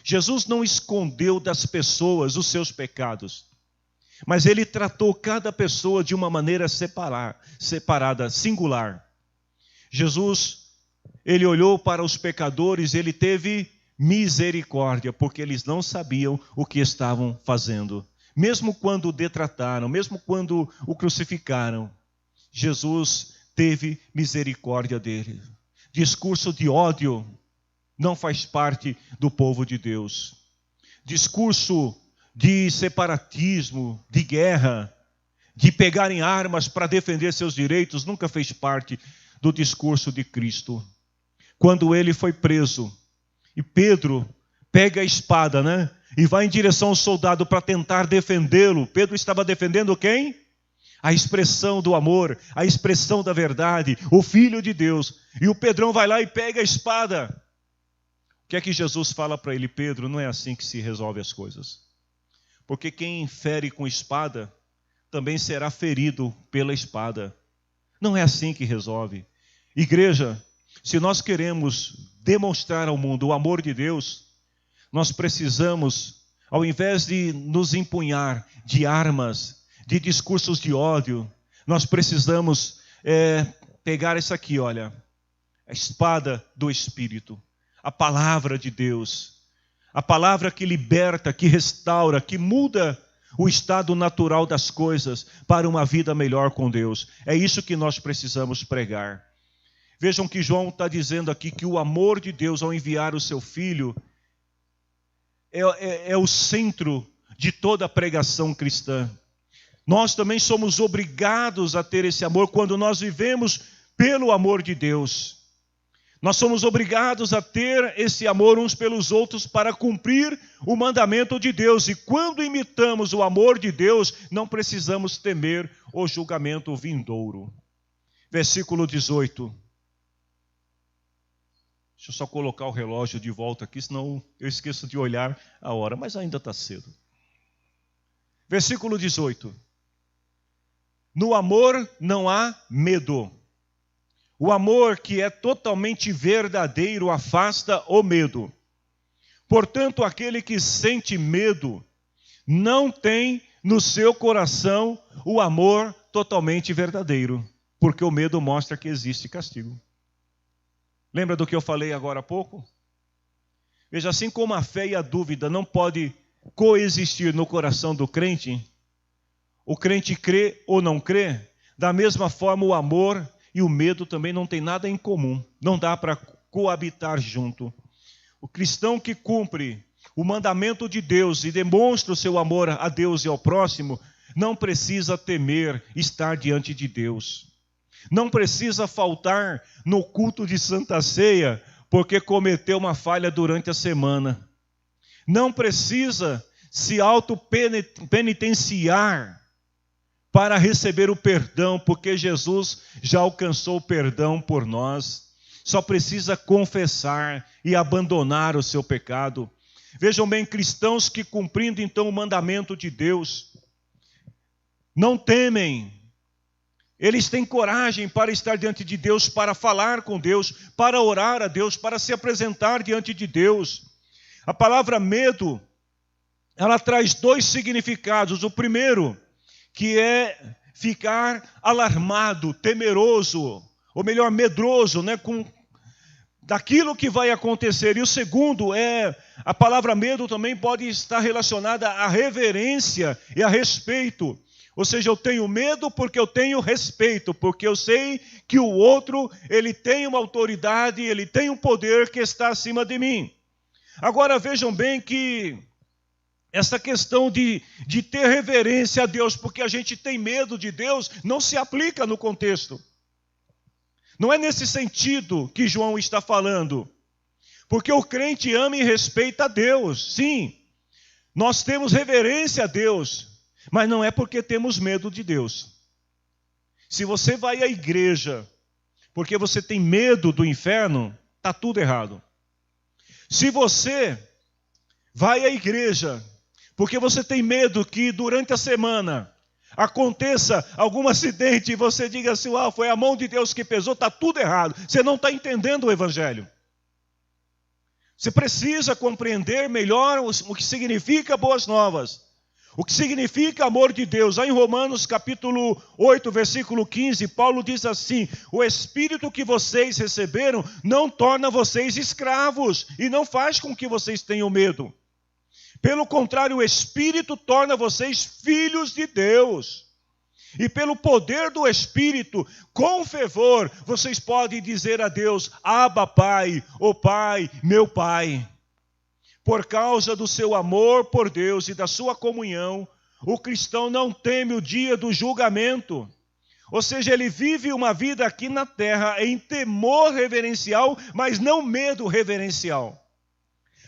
[SPEAKER 1] Jesus não escondeu das pessoas os seus pecados, mas ele tratou cada pessoa de uma maneira separada, singular. Jesus, ele olhou para os pecadores, ele teve misericórdia, porque eles não sabiam o que estavam fazendo. Mesmo quando o detrataram, mesmo quando o crucificaram, Jesus teve misericórdia dele. Discurso de ódio não faz parte do povo de Deus. Discurso de separatismo, de guerra, de pegarem armas para defender seus direitos, nunca fez parte do discurso de Cristo. Quando ele foi preso, e Pedro pega a espada, né? E vai em direção ao soldado para tentar defendê-lo. Pedro estava defendendo quem? A expressão do amor, a expressão da verdade, o Filho de Deus. E o Pedrão vai lá e pega a espada. O que é que Jesus fala para ele? Pedro, não é assim que se resolve as coisas. Porque quem fere com espada, também será ferido pela espada. Não é assim que resolve. Igreja, se nós queremos demonstrar ao mundo o amor de Deus, nós precisamos, ao invés de nos empunhar de armas, de discursos de ódio, nós precisamos pegar isso aqui, olha, a espada do Espírito, a palavra de Deus, a palavra que liberta, que restaura, que muda o estado natural das coisas para uma vida melhor com Deus. É isso que nós precisamos pregar. Vejam que João está dizendo aqui que o amor de Deus ao enviar o seu Filho é o centro de toda a pregação cristã. Nós também somos obrigados a ter esse amor quando nós vivemos pelo amor de Deus. Nós somos obrigados a ter esse amor uns pelos outros para cumprir o mandamento de Deus. E quando imitamos o amor de Deus, não precisamos temer o julgamento vindouro. Versículo 18. Deixa eu só colocar o relógio de volta aqui, senão eu esqueço de olhar a hora, mas ainda está cedo. Versículo 18. No amor não há medo. O amor que é totalmente verdadeiro afasta o medo. Portanto, aquele que sente medo não tem no seu coração o amor totalmente verdadeiro, porque o medo mostra que existe castigo. Lembra do que eu falei agora há pouco? Veja, assim como a fé e a dúvida não podem coexistir no coração do crente, o crente crê ou não crê, da mesma forma o amor e o medo também não tem nada em comum, não dá para coabitar junto. O cristão que cumpre o mandamento de Deus e demonstra o seu amor a Deus e ao próximo, não precisa temer estar diante de Deus. Não precisa faltar no culto de Santa Ceia, porque cometeu uma falha durante a semana. Não precisa se auto-penitenciar para receber o perdão, porque Jesus já alcançou o perdão por nós. Só precisa confessar e abandonar o seu pecado. Vejam bem, cristãos que cumprindo então o mandamento de Deus, não temem. Eles têm coragem para estar diante de Deus, para falar com Deus, para orar a Deus, para se apresentar diante de Deus. A palavra medo, ela traz dois significados. O primeiro, que é ficar alarmado, temeroso, ou melhor, medroso, né, daquilo que vai acontecer. E o segundo a palavra medo também pode estar relacionada à reverência e a respeito. Ou seja, eu tenho medo porque eu tenho respeito, porque eu sei que o outro, ele tem uma autoridade, ele tem um poder que está acima de mim. Agora vejam bem que essa questão de ter reverência a Deus, porque a gente tem medo de Deus, não se aplica no contexto. Não é nesse sentido que João está falando. Porque o crente ama e respeita a Deus, sim. Nós temos reverência a Deus, mas não é porque temos medo de Deus. Se você vai à igreja porque você tem medo do inferno, está tudo errado. Se você vai à igreja porque você tem medo que durante a semana aconteça algum acidente e você diga assim, foi a mão de Deus que pesou, está tudo errado. Você não está entendendo o Evangelho. Você precisa compreender melhor o que significa boas novas. O que significa amor de Deus. Lá em Romanos capítulo 8, versículo 15, Paulo diz assim: o Espírito que vocês receberam não torna vocês escravos e não faz com que vocês tenham medo. Pelo contrário, o Espírito torna vocês filhos de Deus. E pelo poder do Espírito, com fervor, vocês podem dizer a Deus: Abba, Pai, ó Pai, meu Pai. Por causa do seu amor por Deus e da sua comunhão, o cristão não teme o dia do julgamento. Ou seja, ele vive uma vida aqui na terra em temor reverencial, mas não medo reverencial.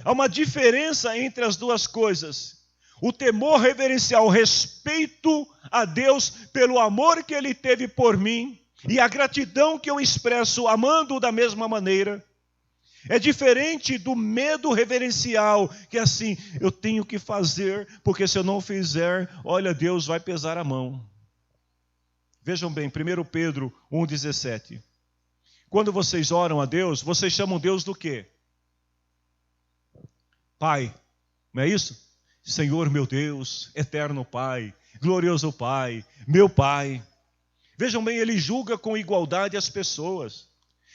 [SPEAKER 1] Há uma diferença entre as duas coisas. O temor reverencial, o respeito a Deus pelo amor que Ele teve por mim e a gratidão que eu expresso amando-o da mesma maneira. É diferente do medo reverencial, que é assim, eu tenho que fazer, porque se eu não fizer, olha, Deus vai pesar a mão. Vejam bem, 1 Pedro 1,17. Quando vocês oram a Deus, vocês chamam Deus do quê? Pai, não é isso? Senhor meu Deus, eterno Pai, glorioso Pai, meu Pai. Vejam bem, Ele julga com igualdade as pessoas,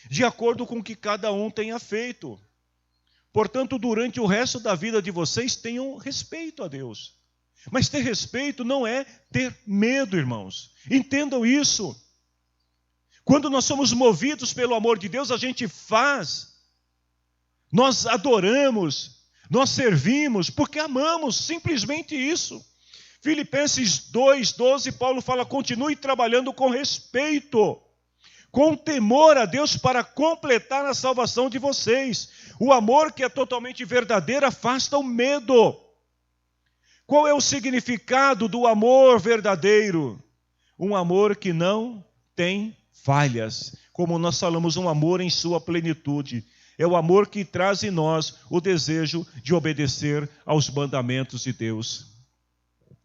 [SPEAKER 1] de acordo com o que cada um tenha feito. Portanto, durante o resto da vida de vocês, tenham respeito a Deus. Mas ter respeito não é ter medo, irmãos. Entendam isso. Quando nós somos movidos pelo amor de Deus, a gente faz. Nós adoramos, nós servimos, porque amamos, simplesmente isso. Filipenses 2,12, Paulo fala: continue trabalhando com respeito, com temor a Deus para completar a salvação de vocês. O amor que é totalmente verdadeiro afasta o medo. Qual é o significado do amor verdadeiro? Um amor que não tem falhas. Como nós falamos, um amor em sua plenitude. É o amor que traz em nós o desejo de obedecer aos mandamentos de Deus.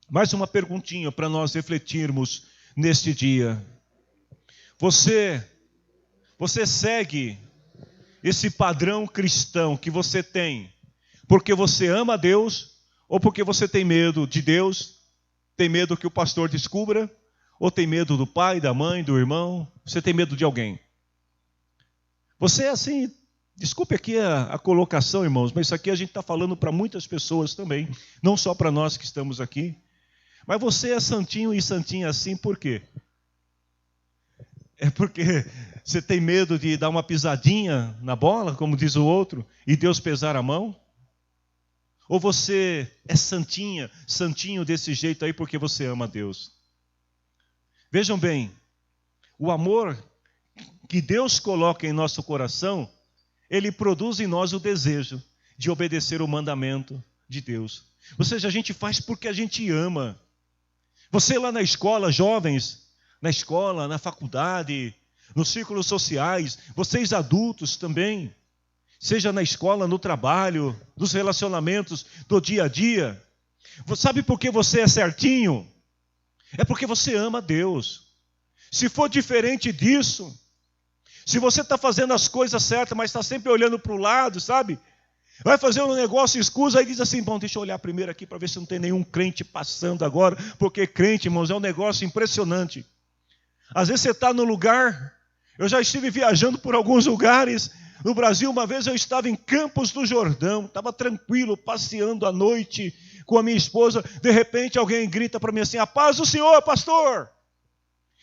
[SPEAKER 1] Mais uma perguntinha para nós refletirmos neste dia. Você segue esse padrão cristão que você tem porque você ama a Deus ou porque você tem medo de Deus? Tem medo que o pastor descubra? Ou tem medo do pai, da mãe, do irmão? Você tem medo de alguém? Você é assim, desculpe aqui a colocação, irmãos, mas isso aqui a gente está falando para muitas pessoas também, não só para nós que estamos aqui. Mas você é santinho e santinha assim por quê? É porque você tem medo de dar uma pisadinha na bola, como diz o outro, e Deus pesar a mão? Ou você é santinha, santinho desse jeito aí porque você ama a Deus? Vejam bem, o amor que Deus coloca em nosso coração, Ele produz em nós o desejo de obedecer o mandamento de Deus. Ou seja, a gente faz porque a gente ama. Você lá na escola, jovens, na escola, na faculdade, nos círculos sociais, vocês adultos também, seja na escola, no trabalho, nos relacionamentos do dia a dia. Sabe por que você é certinho? É porque você ama a Deus. Se for diferente disso, se você está fazendo as coisas certas, mas está sempre olhando para o lado, sabe? Vai fazer um negócio escuso, aí diz assim, bom, deixa eu olhar primeiro aqui para ver se não tem nenhum crente passando agora, porque crente, irmãos, é um negócio impressionante. Às vezes você está no lugar, eu já estive viajando por alguns lugares no Brasil, uma vez eu estava em Campos do Jordão, estava tranquilo, passeando à noite com a minha esposa, de repente alguém grita para mim assim, a paz do Senhor, pastor!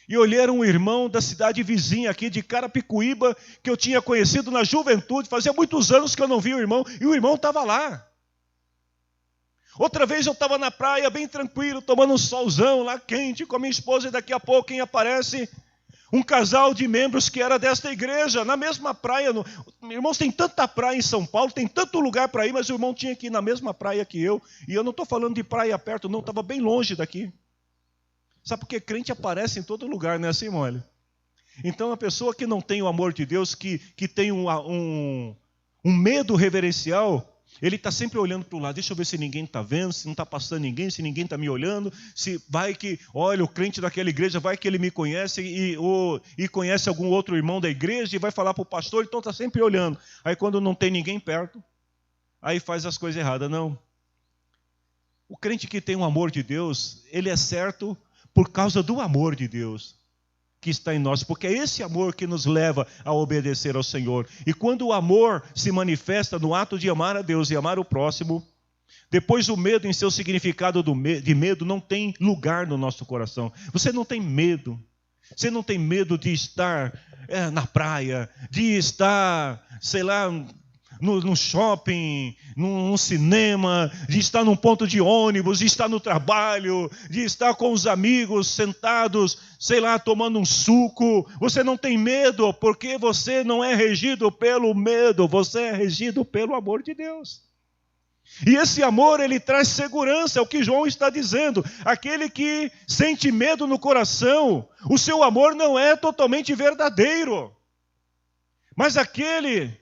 [SPEAKER 1] E olhei, era um irmão da cidade vizinha aqui, de Carapicuíba, que eu tinha conhecido na juventude, fazia muitos anos que eu não via o irmão, e o irmão estava lá. Outra vez eu estava na praia, bem tranquilo, tomando um solzão lá quente com a minha esposa, e daqui a pouco quem aparece? Um casal de membros que era desta igreja, na mesma praia. Irmãos, tem tanta praia em São Paulo, tem tanto lugar para ir, mas o irmão tinha que ir na mesma praia que eu. E eu não estou falando de praia perto, não, estava bem longe daqui. Sabe por que crente aparece em todo lugar, não é assim, Molho? Então, a pessoa que não tem o amor de Deus, que tem um medo reverencial, Ele está sempre olhando para o lado, deixa eu ver se ninguém está vendo, se não está passando ninguém, se ninguém está me olhando, se vai que, olha, o crente daquela igreja, vai que ele me conhece e conhece algum outro irmão da igreja e vai falar para o pastor, então está sempre olhando. Aí quando não tem ninguém perto, aí faz as coisas erradas. Não. O crente que tem o amor de Deus, ele é certo por causa do amor de Deus que está em nós, porque é esse amor que nos leva a obedecer ao Senhor. E quando o amor se manifesta no ato de amar a Deus e amar o próximo, depois o medo em seu significado de medo não tem lugar no nosso coração. Você não tem medo. Você não tem medo de estar na praia, de estar, sei lá, no shopping, num cinema, de estar num ponto de ônibus, de estar no trabalho, de estar com os amigos sentados, sei lá, tomando um suco. Você não tem medo, porque você não é regido pelo medo, você é regido pelo amor de Deus. E esse amor, ele traz segurança, é o que João está dizendo. Aquele que sente medo no coração, o seu amor não é totalmente verdadeiro. Mas aquele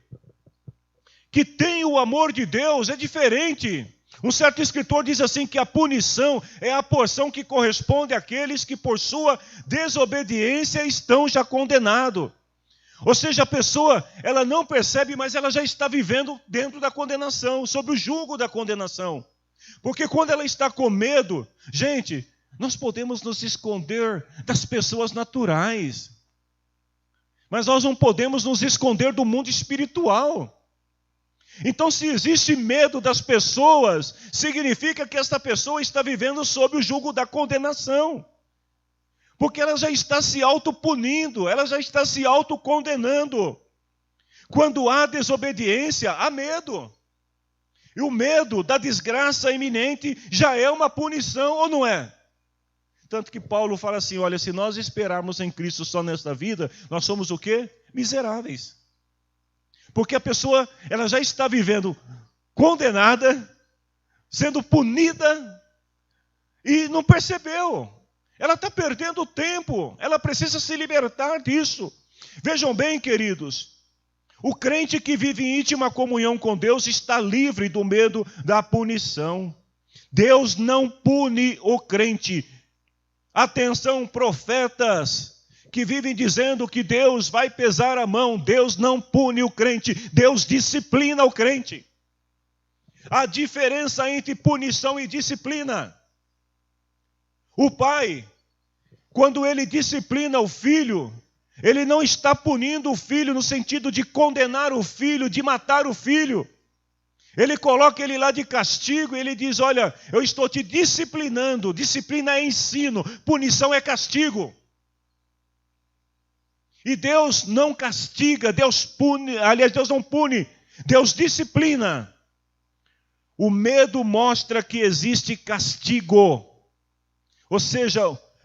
[SPEAKER 1] que tem o amor de Deus é diferente. Um certo escritor diz assim que a punição é a porção que corresponde àqueles que por sua desobediência estão já condenados. Ou seja, a pessoa, ela não percebe, mas ela já está vivendo dentro da condenação, sob o jugo da condenação. Porque quando ela está com medo, gente, nós podemos nos esconder das pessoas naturais. Mas nós não podemos nos esconder do mundo espiritual. Então, se existe medo das pessoas, significa que esta pessoa está vivendo sob o jugo da condenação. Porque ela já está se autopunindo, ela já está se autocondenando. Quando há desobediência, há medo. E o medo da desgraça iminente já é uma punição, ou não é? Tanto que Paulo fala assim, olha, se nós esperarmos em Cristo só nesta vida, nós somos o quê? Miseráveis. Porque a pessoa, ela já está vivendo condenada, sendo punida, e não percebeu. Ela está perdendo tempo, ela precisa se libertar disso. Vejam bem, queridos, o crente que vive em íntima comunhão com Deus está livre do medo da punição. Deus não pune o crente. Atenção, profetas que vivem dizendo que Deus vai pesar a mão. Deus não pune o crente, Deus disciplina o crente. A diferença entre punição e disciplina. O pai, quando ele disciplina o filho, ele não está punindo o filho no sentido de condenar o filho, de matar o filho. Ele coloca ele lá de castigo e ele diz, olha, eu estou te disciplinando. Disciplina é ensino, punição é castigo. E Deus não castiga, Deus pune, aliás, Deus não pune, Deus disciplina. O medo mostra que existe castigo. Ou seja,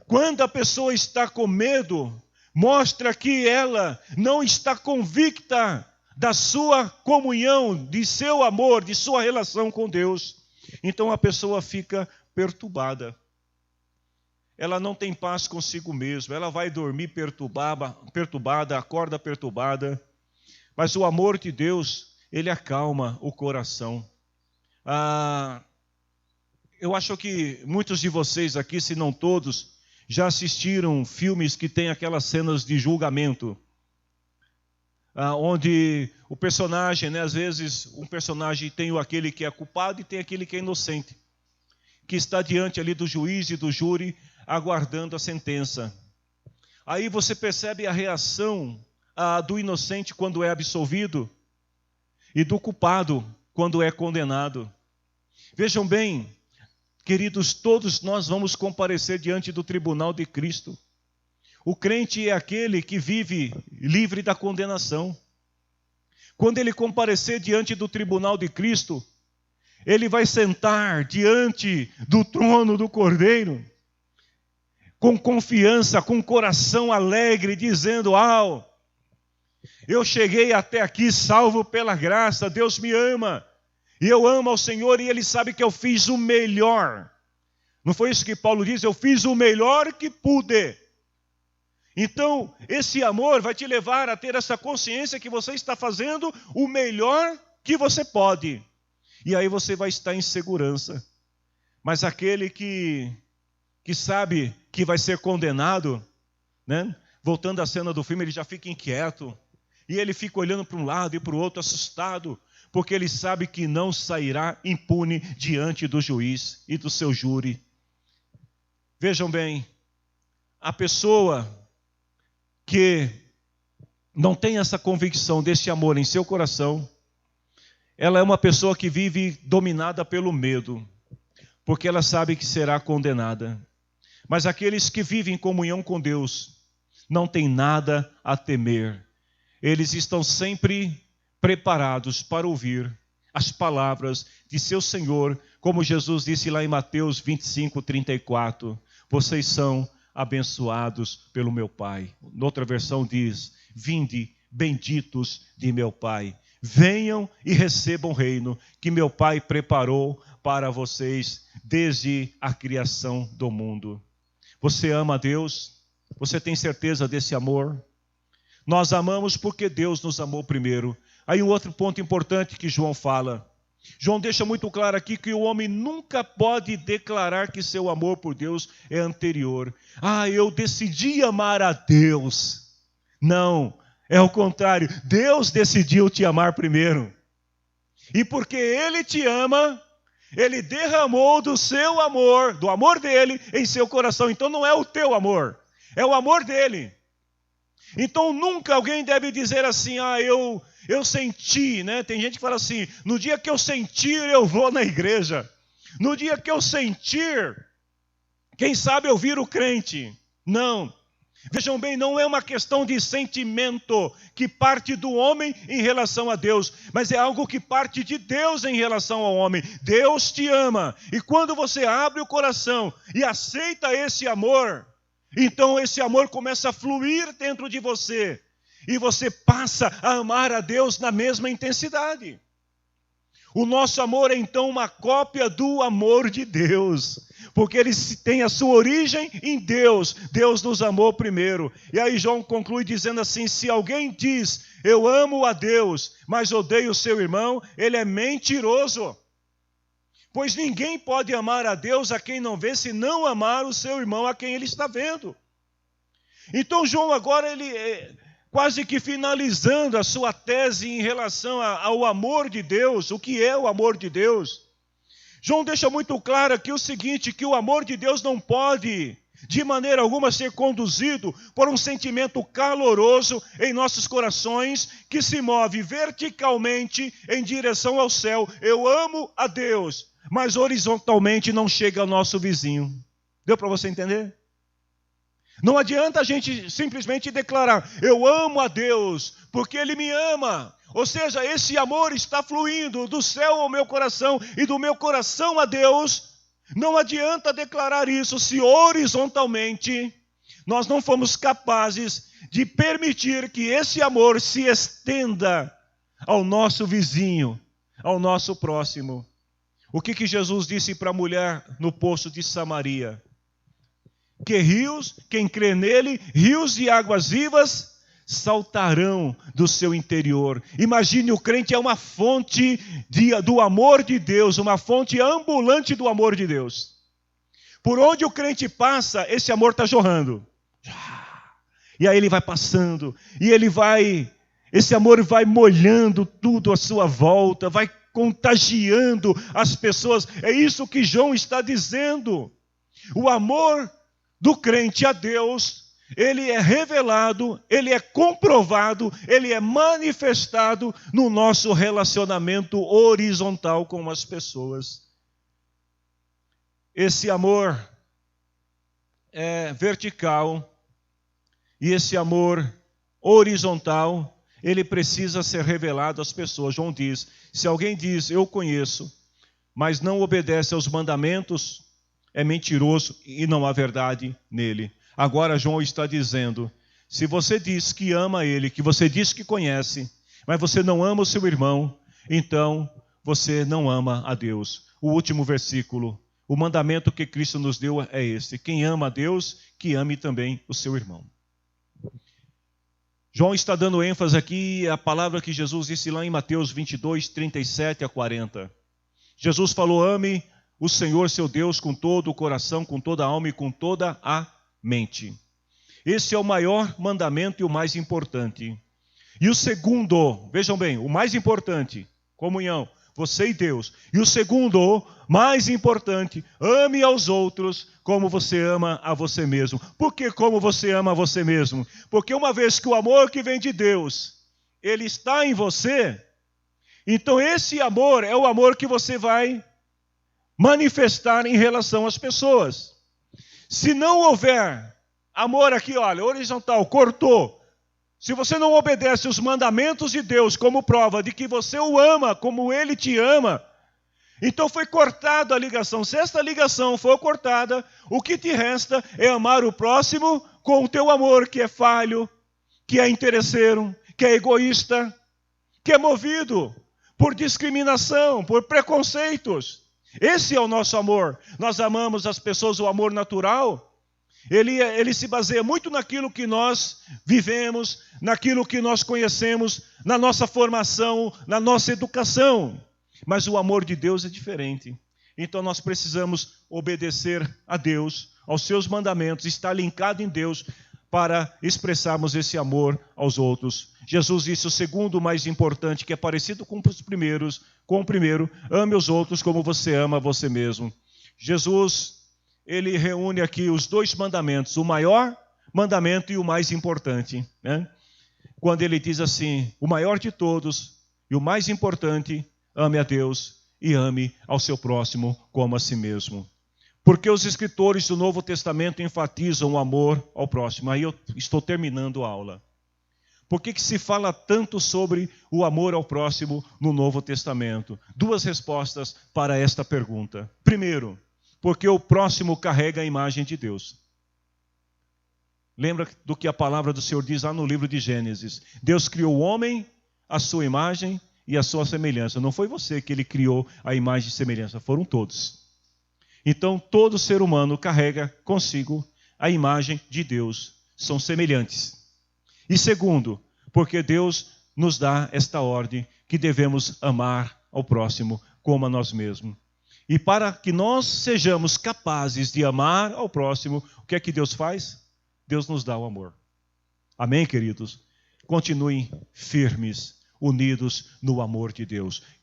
[SPEAKER 1] quando a pessoa está com medo, mostra que ela não está convicta da sua comunhão, de seu amor, de sua relação com Deus. Então a pessoa fica perturbada. Ela não tem paz consigo mesma, ela vai dormir perturbada, acorda perturbada. Mas o amor de Deus, ele acalma o coração. Eu acho que muitos de vocês aqui, se não todos, já assistiram filmes que tem aquelas cenas de julgamento. Onde o personagem, né, às vezes um personagem tem aquele que é culpado e tem aquele que é inocente. Que está diante ali do juiz e do júri, aguardando a sentença. Aí você percebe a reação do inocente quando é absolvido e do culpado quando é condenado. Vejam bem, queridos, todos nós vamos comparecer diante do tribunal de Cristo. O crente é aquele que vive livre da condenação. Quando ele comparecer diante do tribunal de Cristo, ele vai sentar diante do trono do Cordeiro, com confiança, com coração alegre, dizendo, eu cheguei até aqui salvo pela graça, Deus me ama, e eu amo ao Senhor, e Ele sabe que eu fiz o melhor. Não foi isso que Paulo diz? Eu fiz o melhor que pude. Então, esse amor vai te levar a ter essa consciência que você está fazendo o melhor que você pode. E aí você vai estar em segurança. Mas aquele que sabe que vai ser condenado, né? Voltando à cena do filme, ele já fica inquieto. E ele fica olhando para um lado e para o outro, assustado, porque ele sabe que não sairá impune diante do juiz e do seu júri. Vejam bem, a pessoa que não tem essa convicção desse amor em seu coração, ela é uma pessoa que vive dominada pelo medo, porque ela sabe que será condenada. Mas aqueles que vivem em comunhão com Deus não têm nada a temer. Eles estão sempre preparados para ouvir as palavras de seu Senhor, como Jesus disse lá em Mateus 25:34. Vocês são abençoados pelo meu Pai. Noutra versão diz: vinde, benditos de meu Pai. Venham e recebam o reino que meu Pai preparou para vocês desde a criação do mundo. Você ama a Deus? Você tem certeza desse amor? Nós amamos porque Deus nos amou primeiro. Aí um outro ponto importante que João fala. João deixa muito claro aqui que o homem nunca pode declarar que seu amor por Deus é anterior. Eu decidi amar a Deus. Não, é o contrário. Deus decidiu te amar primeiro. E porque Ele te ama, Ele derramou do seu amor, do amor dele, em seu coração. Então não é o teu amor, é o amor dele. Então nunca alguém deve dizer assim, eu senti, né? Tem gente que fala assim, no dia que eu sentir eu vou na igreja. No dia que eu sentir, quem sabe eu viro crente. Não. Vejam bem, não é uma questão de sentimento que parte do homem em relação a Deus, mas é algo que parte de Deus em relação ao homem. Deus te ama, e quando você abre o coração e aceita esse amor, então esse amor começa a fluir dentro de você, e você passa a amar a Deus na mesma intensidade. O nosso amor é então uma cópia do amor de Deus, porque ele tem a sua origem em Deus. Deus nos amou primeiro. E aí João conclui dizendo assim, se alguém diz, eu amo a Deus, mas odeio o seu irmão, ele é mentiroso. Pois ninguém pode amar a Deus a quem não vê, se não amar o seu irmão a quem ele está vendo. Então João agora, ele quase que finalizando a sua tese em relação ao amor de Deus, o que é o amor de Deus. João deixa muito claro aqui o seguinte, que o amor de Deus não pode, de maneira alguma, ser conduzido por um sentimento caloroso em nossos corações, que se move verticalmente em direção ao céu. Eu amo a Deus, mas horizontalmente não chega ao nosso vizinho. Deu para você entender? Não adianta a gente simplesmente declarar, eu amo a Deus, porque Ele me ama. Ou seja, esse amor está fluindo do céu ao meu coração e do meu coração a Deus. Não adianta declarar isso se horizontalmente nós não fomos capazes de permitir que esse amor se estenda ao nosso vizinho, ao nosso próximo. O que Jesus disse para a mulher no poço de Samaria? Que rios, quem crê nele, rios de águas vivas saltarão do seu interior. Imagine, o crente é uma fonte do amor de Deus, uma fonte ambulante do amor de Deus. Por onde o crente passa, esse amor está jorrando. E aí ele vai passando, e esse amor vai molhando tudo à sua volta, vai contagiando as pessoas. É isso que João está dizendo. O amor do crente a Deus, ele é revelado, ele é comprovado, ele é manifestado no nosso relacionamento horizontal com as pessoas. Esse amor é vertical e esse amor horizontal, ele precisa ser revelado às pessoas. João diz, se alguém diz, eu conheço, mas não obedece aos mandamentos, é mentiroso e não há verdade nele. Agora João está dizendo, se você diz que ama ele, que você diz que conhece, mas você não ama o seu irmão, então você não ama a Deus. O último versículo, o mandamento que Cristo nos deu é esse, quem ama a Deus, que ame também o seu irmão. João está dando ênfase aqui à palavra que Jesus disse lá em Mateus 22, 37 a 40. Jesus falou: ame o Senhor seu Deus com todo o coração, com toda a alma e com toda a mente. Esse é o maior mandamento e o mais importante. E o segundo, vejam bem, o mais importante, comunhão, você e Deus. E o segundo, mais importante, ame aos outros como você ama a você mesmo. Por que como você ama a você mesmo? Porque uma vez que o amor que vem de Deus, ele está em você, então esse amor é o amor que você vai manifestar em relação às pessoas. Se não houver amor aqui, olha, horizontal, cortou. Se você não obedece os mandamentos de Deus como prova de que você o ama como Ele te ama, então foi cortada a ligação. Se esta ligação for cortada, o que te resta é amar o próximo com o teu amor, que é falho, que é interesseiro, que é egoísta, que é movido por discriminação, por preconceitos. Esse é o nosso amor. Nós amamos as pessoas, o amor natural. Ele se baseia muito naquilo que nós vivemos, naquilo que nós conhecemos, na nossa formação, na nossa educação. Mas o amor de Deus é diferente. Então nós precisamos obedecer a Deus, aos seus mandamentos, estar linkado em Deus para expressarmos esse amor aos outros. Jesus disse o segundo mais importante, que é parecido com o primeiro, ame os outros como você ama a você mesmo. Jesus, ele reúne aqui os dois mandamentos, o maior mandamento e o mais importante, né? Quando ele diz assim, o maior de todos e o mais importante, ame a Deus e ame ao seu próximo como a si mesmo. Porque os escritores do Novo Testamento enfatizam o amor ao próximo. Aí eu estou terminando a aula. Por que se fala tanto sobre o amor ao próximo no Novo Testamento? Duas respostas para esta pergunta. Primeiro, porque o próximo carrega a imagem de Deus. Lembra do que a palavra do Senhor diz lá no livro de Gênesis? Deus criou o homem à sua imagem e à sua semelhança. Não foi você que ele criou a imagem e semelhança, foram todos. Então, todo ser humano carrega consigo a imagem de Deus. São semelhantes. E segundo, porque Deus nos dá esta ordem que devemos amar ao próximo como a nós mesmos. E para que nós sejamos capazes de amar ao próximo, o que é que Deus faz? Deus nos dá o amor. Amém, queridos? Continuem firmes, unidos no amor de Deus.